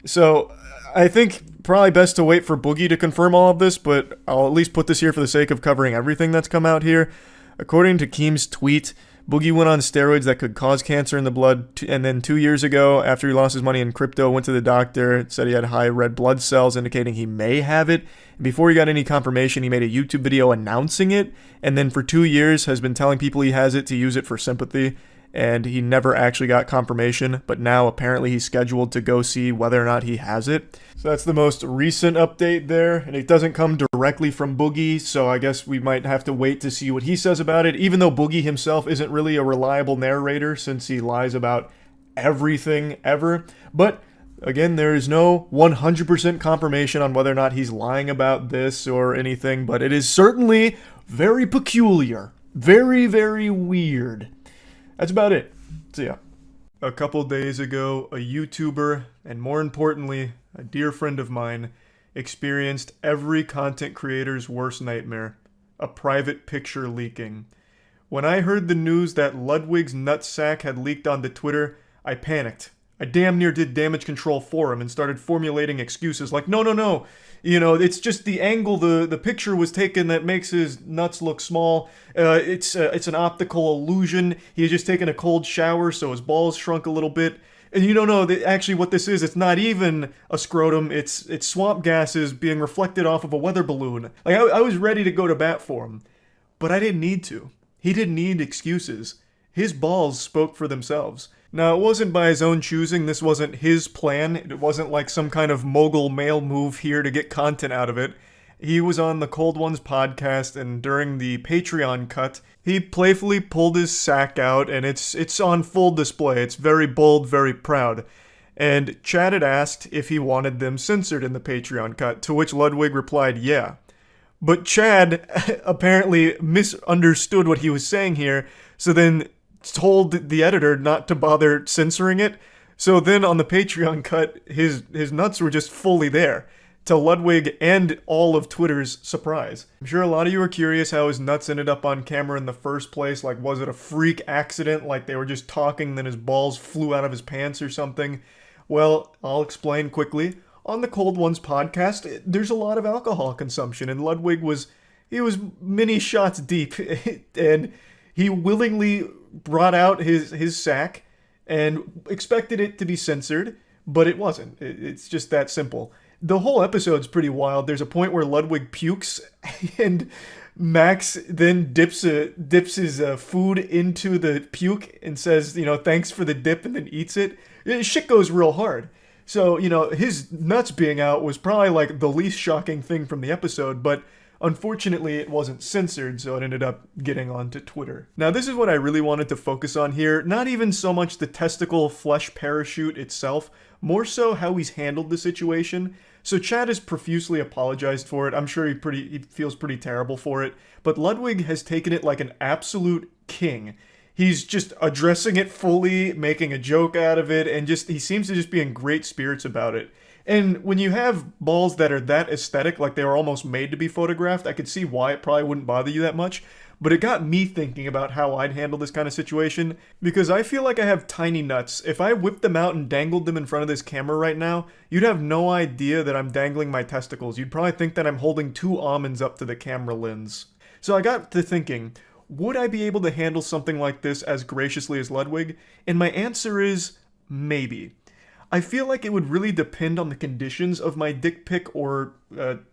So, I think probably best to wait for Boogie to confirm all of this, but I'll at least put this here for the sake of covering everything that's come out here. According to Keem's tweet, Boogie went on steroids that could cause cancer in the blood, and then 2 years ago, after he lost his money in crypto, went to the doctor, said he had high red blood cells, indicating he may have it. And before he got any confirmation, he made a YouTube video announcing it, and then for 2 years has been telling people he has it to use it for sympathy, and he never actually got confirmation, but now apparently he's scheduled to go see whether or not he has it. So that's the most recent update there, and it doesn't come directly from Boogie, so I guess we might have to wait to see what he says about it, even though Boogie himself isn't really a reliable narrator since he lies about everything ever. But again, there is no 100% confirmation on whether or not he's lying about this or anything, but it is certainly very peculiar. Very, very weird. That's about it. See ya. A couple days ago, a YouTuber, and more importantly, a dear friend of mine, experienced every content creator's worst nightmare, a private picture leaking. When I heard the news that Ludwig's nutsack had leaked onto Twitter, I panicked. I damn near did damage control for him and started formulating excuses like, no, you know, it's just the angle the picture was taken that makes his nuts look small. It's an optical illusion. He had just taken a cold shower, so his balls shrunk a little bit. And you don't know that actually what this is. It's not even a scrotum. It's swamp gases being reflected off of a weather balloon. Like, I was ready to go to bat for him, but I didn't need to. He didn't need excuses. His balls spoke for themselves. Now, it wasn't by his own choosing. This wasn't his plan. It wasn't like some kind of mogul male move here to get content out of it. He was on the Cold Ones podcast, and during the Patreon cut, he playfully pulled his sack out, and it's on full display. It's very bold, very proud. And Chad had asked if he wanted them censored in the Patreon cut, to which Ludwig replied, yeah. But Chad apparently misunderstood what he was saying here, so then told the editor not to bother censoring it. So then on the Patreon cut, his nuts were just fully there, to Ludwig and all of Twitter's surprise. I'm sure a lot of you are curious how his nuts ended up on camera in the first place. Like, was it a freak accident? Like, they were just talking, then his balls flew out of his pants or something? Well, I'll explain quickly. On the Cold Ones podcast, there's a lot of alcohol consumption, and Ludwig was many shots deep, and he willingly brought out his sack and expected it to be censored, but it wasn't. It's just that simple. The whole episode's pretty wild. There's a point where Ludwig pukes, and Max then dips his food into the puke and says, you know, thanks for the dip, and then eats it. Shit goes real hard. So, you know, his nuts being out was probably like the least shocking thing from the episode, but Unfortunately, it wasn't censored, so it ended up getting onto Twitter. Now, this is what I really wanted to focus on here. Not even so much the testicle flesh parachute itself, more so how he's handled the situation. So Chad has profusely apologized for it. I'm sure he feels pretty terrible for it. But Ludwig has taken it like an absolute king. He's just addressing it fully, making a joke out of it, and he seems to just be in great spirits about it. And when you have balls that are that aesthetic, like they were almost made to be photographed, I could see why it probably wouldn't bother you that much. But it got me thinking about how I'd handle this kind of situation, because I feel like I have tiny nuts. If I whipped them out and dangled them in front of this camera right now, you'd have no idea that I'm dangling my testicles. You'd probably think that I'm holding 2 almonds up to the camera lens. So I got to thinking, would I be able to handle something like this as graciously as Ludwig? And my answer is maybe. I feel like it would really depend on the conditions of my dick pic or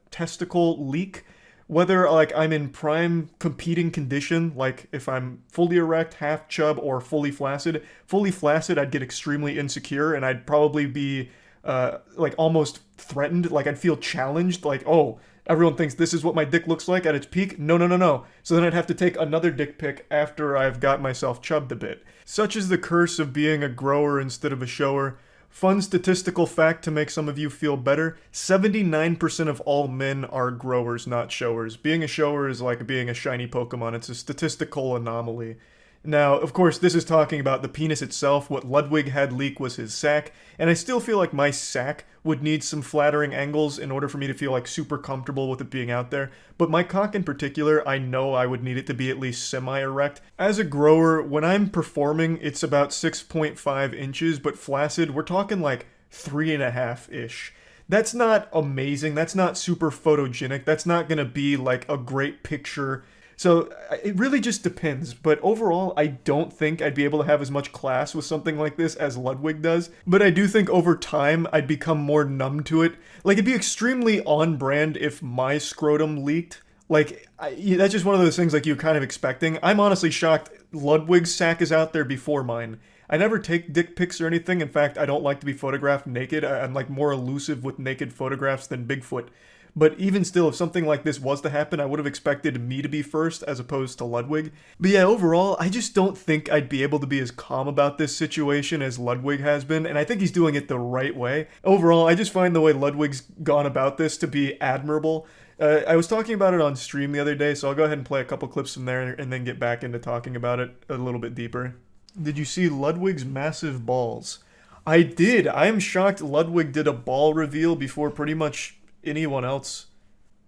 testicle leak. Whether, like, I'm in prime competing condition, like if I'm fully erect, half chub, or fully flaccid. Fully flaccid, I'd get extremely insecure, and I'd probably be, like, almost threatened. Like, I'd feel challenged, like, oh, everyone thinks this is what my dick looks like at its peak? No, no, no, no. So then I'd have to take another dick pic after I've got myself chubbed a bit. Such is the curse of being a grower instead of a shower. Fun statistical fact to make some of you feel better, 79% of all men are growers, not showers. Being a shower is like being a shiny Pokemon, it's a statistical anomaly. Now, of course, this is talking about the penis itself. What Ludwig had leak was his sack, and I still feel like my sack would need some flattering angles in order for me to feel like super comfortable with it being out there. But my cock in particular, I know I would need it to be at least semi-erect. As a grower, when I'm performing, it's about 6.5 inches, but flaccid, we're talking like 3.5-ish. That's not amazing, that's not super photogenic, that's not gonna be like a great picture. So it really just depends, but overall, I don't think I'd be able to have as much class with something like this as Ludwig does, but I do think over time, I'd become more numb to it. Like, it'd be extremely on-brand if my scrotum leaked. Like, that's just one of those things like you're kind of expecting. I'm honestly shocked Ludwig's sack is out there before mine. I never take dick pics or anything. In fact, I don't like to be photographed naked. I'm like more elusive with naked photographs than Bigfoot. But even still, if something like this was to happen, I would have expected me to be first as opposed to Ludwig. But yeah, overall, I just don't think I'd be able to be as calm about this situation as Ludwig has been, and I think he's doing it the right way. Overall, I just find the way Ludwig's gone about this to be admirable. I was talking about it on stream the other day, so I'll go ahead and play a couple clips from there and then get back into talking about it a little bit deeper. Did you see Ludwig's massive balls? I did. I am shocked Ludwig did a ball reveal before pretty much anyone else.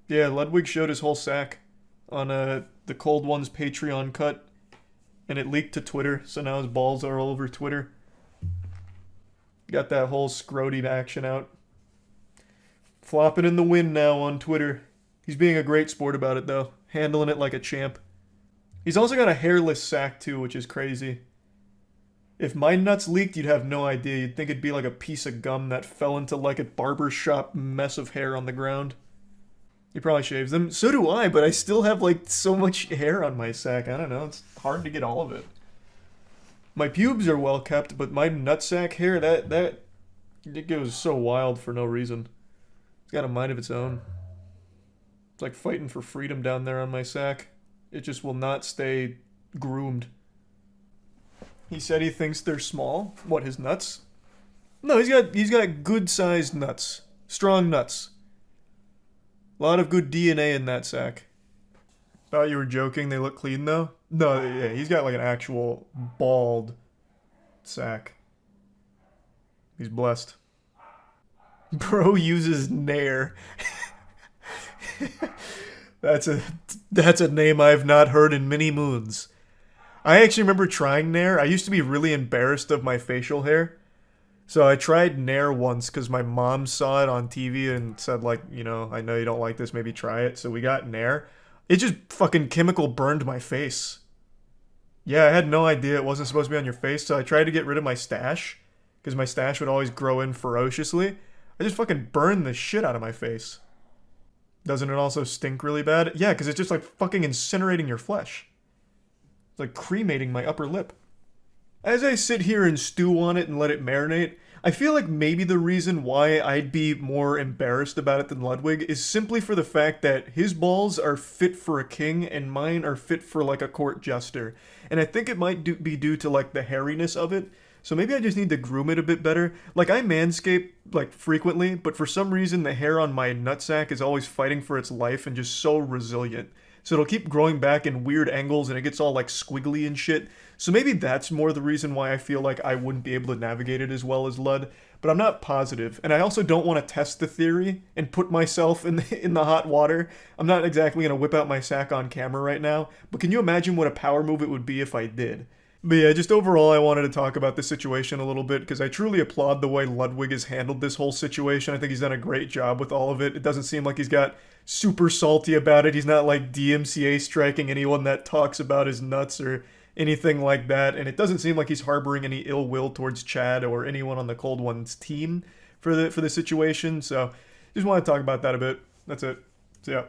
Yeah, Ludwig showed his whole sack on the Cold Ones Patreon cut, and it leaked to Twitter, so now his balls are all over Twitter. Got that whole scroty action out. Flopping in the wind now on Twitter. He's being a great sport about it, though. Handling it like a champ. He's also got a hairless sack, too, which is crazy. If my nuts leaked, you'd have no idea. You'd think it'd be like a piece of gum that fell into like a barbershop mess of hair on the ground. He probably shaves them. So do I, but I still have like so much hair on my sack. I don't know, it's hard to get all of it. My pubes are well kept, but my nutsack hair, it goes so wild for no reason. It's got a mind of its own. It's like fighting for freedom down there on my sack. It just will not stay groomed. He said he thinks they're small. What, his nuts? No, he's got good-sized nuts. Strong nuts. A lot of good DNA in that sack. Thought you were joking, they look clean though? No, yeah, he's got like an actual bald sack. He's blessed. Bro uses Nair. That's a name I've not heard in many moons. I actually remember trying Nair. I used to be really embarrassed of my facial hair. So I tried Nair once because my mom saw it on TV and said like, you know, I know you don't like this, maybe try it. So we got Nair. It just fucking chemical burned my face. Yeah, I had no idea it wasn't supposed to be on your face, so I tried to get rid of my stash. Because my stash would always grow in ferociously. I just fucking burned the shit out of my face. Doesn't it also stink really bad? Yeah, because it's just like fucking incinerating your flesh. It's like cremating my upper lip. As I sit here and stew on it and let it marinate, I feel like maybe the reason why I'd be more embarrassed about it than Ludwig is simply for the fact that his balls are fit for a king and mine are fit for like a court jester. And I think it might be due to like the hairiness of it. So maybe I just need to groom it a bit better. Like, I manscape, like, frequently, but for some reason the hair on my nutsack is always fighting for its life and just so resilient. So it'll keep growing back in weird angles and it gets all, like, squiggly and shit. So maybe that's more the reason why I feel like I wouldn't be able to navigate it as well as Lud. But I'm not positive. And I also don't want to test the theory and put myself in the hot water. I'm not exactly going to whip out my sack on camera right now. But can you imagine what a power move it would be if I did? But yeah, just overall, I wanted to talk about the situation a little bit because I truly applaud the way Ludwig has handled this whole situation. I think he's done a great job with all of it. It doesn't seem like he's got super salty about it. He's not like DMCA striking anyone that talks about his nuts or anything like that. And it doesn't seem like he's harboring any ill will towards Chad or anyone on the Cold Ones team for the situation. So just want to talk about that a bit. That's it. So yeah.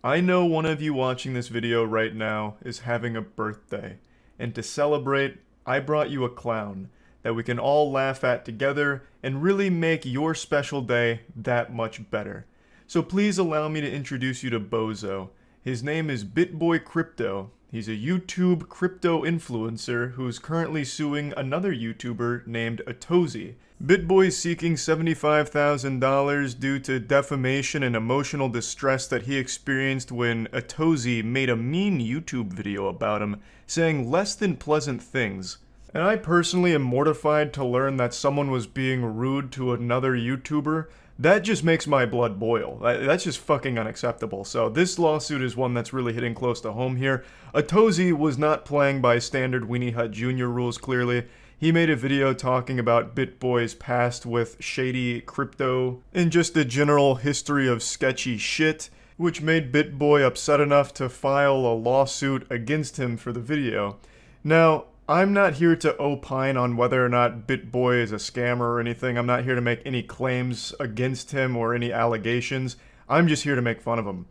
I know one of you watching this video right now is having a birthday. And to celebrate, I brought you a clown that we can all laugh at together and really make your special day that much better. So please allow me to introduce you to Bozo. His name is BitBoy Crypto. He's a YouTube crypto influencer who's currently suing another YouTuber named Atozy. BitBoy's seeking $75,000 due to defamation and emotional distress that he experienced when Atozy made a mean YouTube video about him, saying less than pleasant things. And I personally am mortified to learn that someone was being rude to another YouTuber. That just makes my blood boil. That's just fucking unacceptable. So this lawsuit is one that's really hitting close to home here. Atozy was not playing by standard Weenie Hut Jr. rules, clearly. He made a video talking about BitBoy's past with shady crypto and just the general history of sketchy shit, which made BitBoy upset enough to file a lawsuit against him for the video. Now, I'm not here to opine on whether or not BitBoy is a scammer or anything. I'm not here to make any claims against him or any allegations. I'm just here to make fun of him.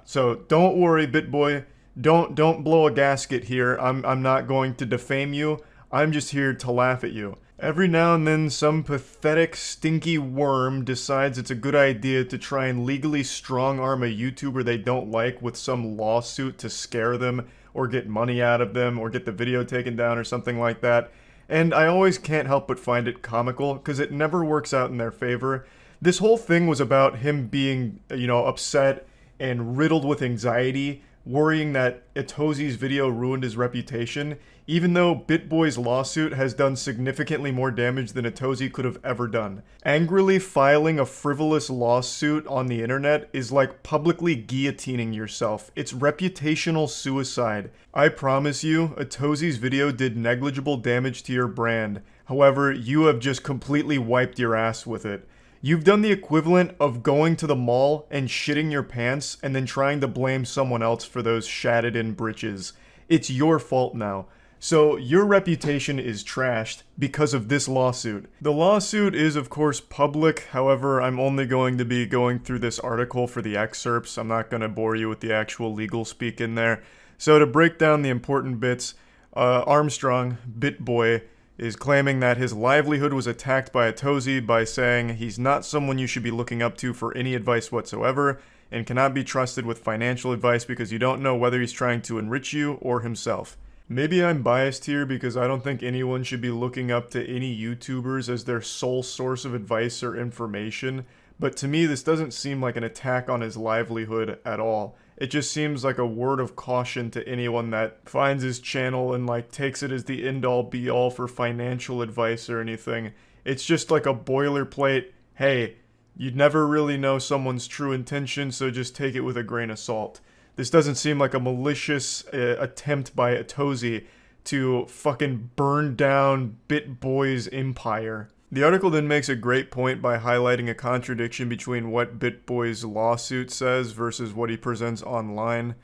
So don't worry, BitBoy. Don't blow a gasket here. I'm not going to defame you. I'm just here to laugh at you. Every now and then, some pathetic, stinky worm decides it's a good idea to try and legally strong-arm a YouTuber they don't like with some lawsuit to scare them, or get money out of them, or get the video taken down, or something like that. And I always can't help but find it comical, because it never works out in their favor. This whole thing was about him being, upset and riddled with anxiety, worrying that Atozy's video ruined his reputation, even though BitBoy's lawsuit has done significantly more damage than Atozy could have ever done. Angrily filing a frivolous lawsuit on the internet is like publicly guillotining yourself. It's reputational suicide. I promise you, Atozy's video did negligible damage to your brand. However, you have just completely wiped your ass with it. You've done the equivalent of going to the mall and shitting your pants and then trying to blame someone else for those shatted-in britches. It's your fault now. So your reputation is trashed because of this lawsuit. The lawsuit is of course public, however I'm only going to be going through this article for the excerpts. I'm not going to bore you with the actual legal speak in there. So to break down the important bits, Armstrong, BitBoy, is claiming that his livelihood was attacked by Atozy by saying he's not someone you should be looking up to for any advice whatsoever and cannot be trusted with financial advice because you don't know whether he's trying to enrich you or himself. Maybe I'm biased here because I don't think anyone should be looking up to any YouTubers as their sole source of advice or information, but to me this doesn't seem like an attack on his livelihood at all. It just seems like a word of caution to anyone that finds his channel and takes it as the end-all be-all for financial advice or anything. It's just like a boilerplate, hey, you'd never really know someone's true intention, so just take it with a grain of salt. This doesn't seem like a malicious attempt by Atozy to fucking burn down BitBoy's empire. The article then makes a great point by highlighting a contradiction between what BitBoy's lawsuit says versus what he presents online.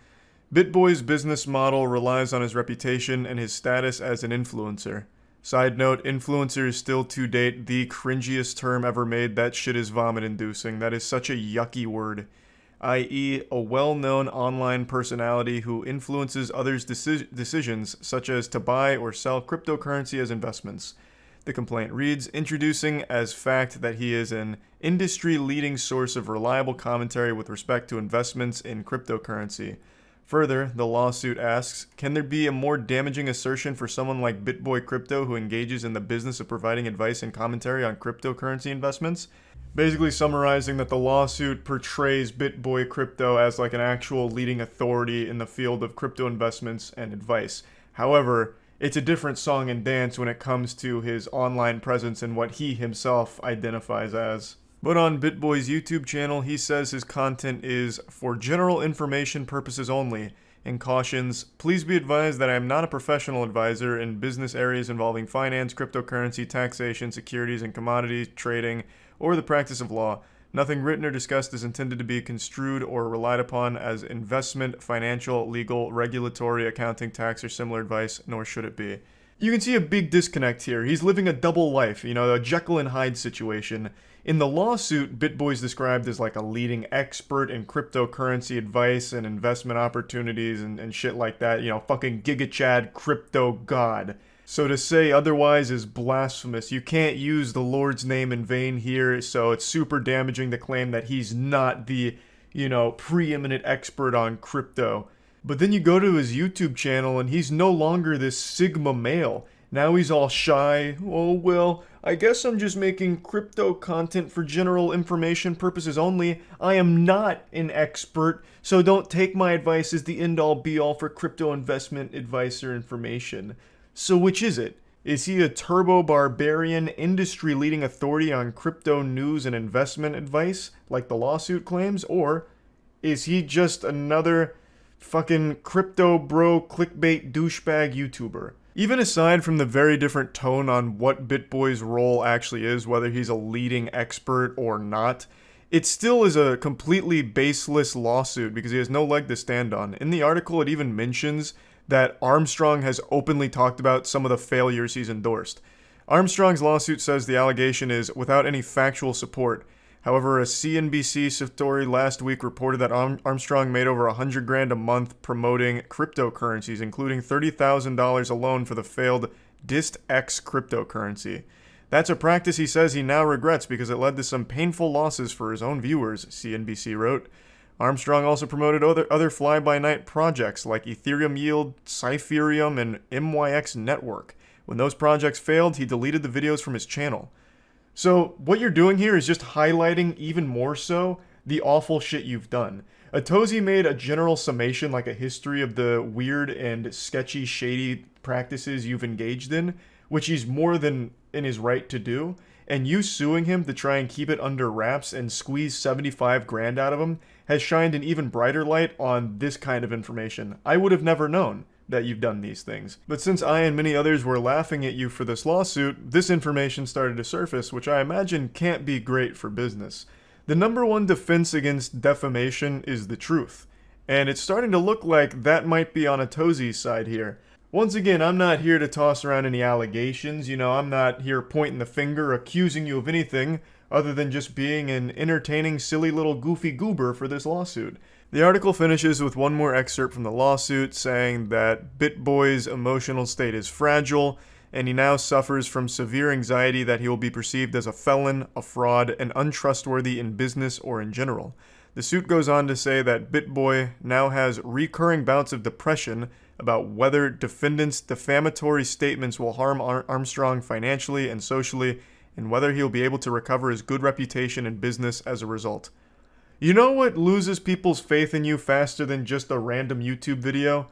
BitBoy's business model relies on his reputation and his status as an influencer. Side note, influencer is still to date the cringiest term ever made. That shit is vomit-inducing. That is such a yucky word. I.e., a well-known online personality who influences others' decisions, such as to buy or sell cryptocurrency as investments. The complaint reads, introducing as fact that he is an industry-leading source of reliable commentary with respect to investments in cryptocurrency. Further, the lawsuit asks, can there be a more damaging assertion for someone like BitBoy Crypto who engages in the business of providing advice and commentary on cryptocurrency investments? Basically summarizing that the lawsuit portrays BitBoy Crypto as like an actual leading authority in the field of crypto investments and advice. However, it's a different song and dance when it comes to his online presence and what he himself identifies as. But on BitBoy's YouTube channel, he says his content is for general information purposes only, and cautions, please be advised that I am not a professional advisor in business areas involving finance, cryptocurrency, taxation, securities and commodities, trading, or the practice of law. Nothing written or discussed is intended to be construed or relied upon as investment, financial, legal, regulatory, accounting, tax, or similar advice, nor should it be. You can see a big disconnect here. He's living a double life, a Jekyll and Hyde situation. In the lawsuit, BitBoy's described as like a leading expert in cryptocurrency advice and investment opportunities and shit like that. Fucking Giga Chad crypto god. So to say otherwise is blasphemous. You can't use the Lord's name in vain here, so it's super damaging to claim that he's not the, preeminent expert on crypto. But then you go to his YouTube channel and he's no longer this Sigma male. Now he's all shy. Oh, well, I guess I'm just making crypto content for general information purposes only. I am not an expert, so don't take my advice as the end-all be-all for crypto investment advice or information. So which is it? Is he a turbo-barbarian, industry-leading authority on crypto news and investment advice, like the lawsuit claims? Or is he just another fucking crypto bro clickbait douchebag YouTuber? Even aside from the very different tone on what BitBoy's role actually is, whether he's a leading expert or not, it still is a completely baseless lawsuit because he has no leg to stand on. In the article, it even mentions that Armstrong has openly talked about some of the failures he's endorsed. Armstrong's lawsuit says the allegation is without any factual support. However, a CNBC story last week reported that Armstrong made over $100,000 a month promoting cryptocurrencies, including $30,000 alone for the failed DistX cryptocurrency. That's a practice he says he now regrets because it led to some painful losses for his own viewers, CNBC wrote. Armstrong also promoted other fly-by-night projects like Ethereum Yield, Cypherium, and MYX Network. When those projects failed, he deleted the videos from his channel. So what you're doing here is just highlighting even more so the awful shit you've done. Atozy made a general summation, like a history of the weird and sketchy, shady practices you've engaged in, which he's more than in his right to do, and you suing him to try and keep it under wraps and squeeze $75,000 out of him has shined an even brighter light on this kind of information. I would have never known that you've done these things. But since I and many others were laughing at you for this lawsuit, this information started to surface, which I imagine can't be great for business. The number one defense against defamation is the truth, and it's starting to look like that might be on Atozy's side here. Once again, I'm not here to toss around any allegations, I'm not here pointing the finger, accusing you of anything, other than just being an entertaining, silly little goofy goober for this lawsuit. The article finishes with one more excerpt from the lawsuit saying that BitBoy's emotional state is fragile, and he now suffers from severe anxiety that he will be perceived as a felon, a fraud, and untrustworthy in business or in general. The suit goes on to say that BitBoy now has recurring bouts of depression about whether defendants' defamatory statements will harm Armstrong financially and socially, and whether he'll be able to recover his good reputation in business as a result. You know what loses people's faith in you faster than just a random YouTube video?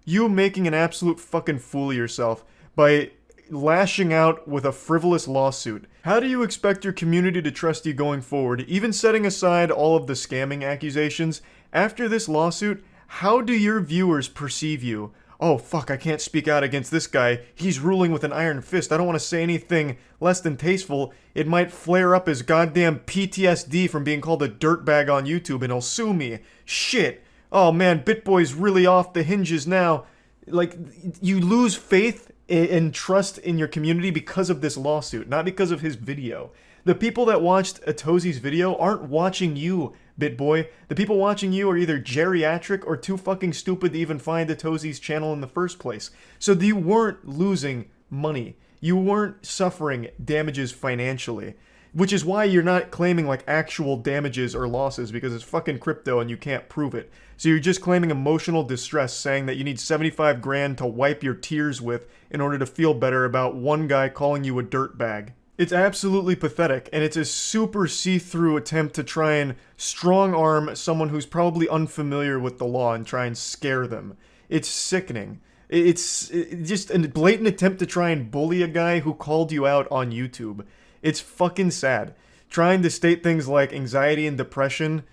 You making an absolute fucking fool of yourself by lashing out with a frivolous lawsuit. How do you expect your community to trust you going forward, even setting aside all of the scamming accusations? After this lawsuit, how do your viewers perceive you? Oh, fuck, I can't speak out against this guy. He's ruling with an iron fist. I don't want to say anything less than tasteful. It might flare up his goddamn PTSD from being called a dirtbag on YouTube and he'll sue me. Shit. Oh, man, BitBoy's really off the hinges now. Like, you lose faith and trust in your community because of this lawsuit, not because of his video. The people that watched Atozy's video aren't watching you, BitBoy. The people watching you are either geriatric or too fucking stupid to even find Atozy's channel in the first place. So you weren't losing money. You weren't suffering damages financially, which is why you're not claiming like actual damages or losses, because it's fucking crypto and you can't prove it. So you're just claiming emotional distress, saying that you need 75 grand to wipe your tears with in order to feel better about one guy calling you a dirtbag. It's absolutely pathetic, and it's a super see-through attempt to try and strong-arm someone who's probably unfamiliar with the law and try and scare them. It's sickening. It's just a blatant attempt to try and bully a guy who called you out on YouTube. It's fucking sad. Trying to state things like anxiety and depression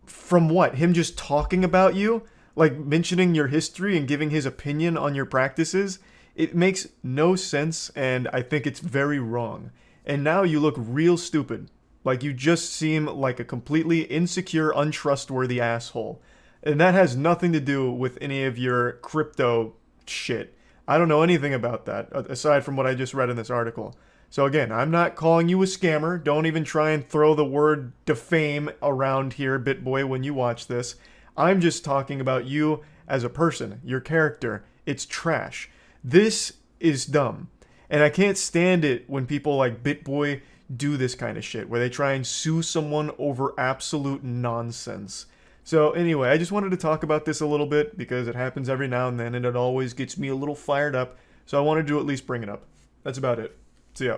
from what? Him just talking about you? Like mentioning your history and giving his opinion on your practices? It makes no sense, and I think it's very wrong. And now you look real stupid. Like you just seem like a completely insecure, untrustworthy asshole. And that has nothing to do with any of your crypto shit. I don't know anything about that, aside from what I just read in this article. So again, I'm not calling you a scammer. Don't even try and throw the word defame around here, BitBoy, when you watch this. I'm just talking about you as a person, your character. It's trash. This is dumb. And I can't stand it when people like BitBoy do this kind of shit, where they try and sue someone over absolute nonsense. So anyway, I just wanted to talk about this a little bit because it happens every now and then and it always gets me a little fired up. So I wanted to at least bring it up. That's about it. See ya.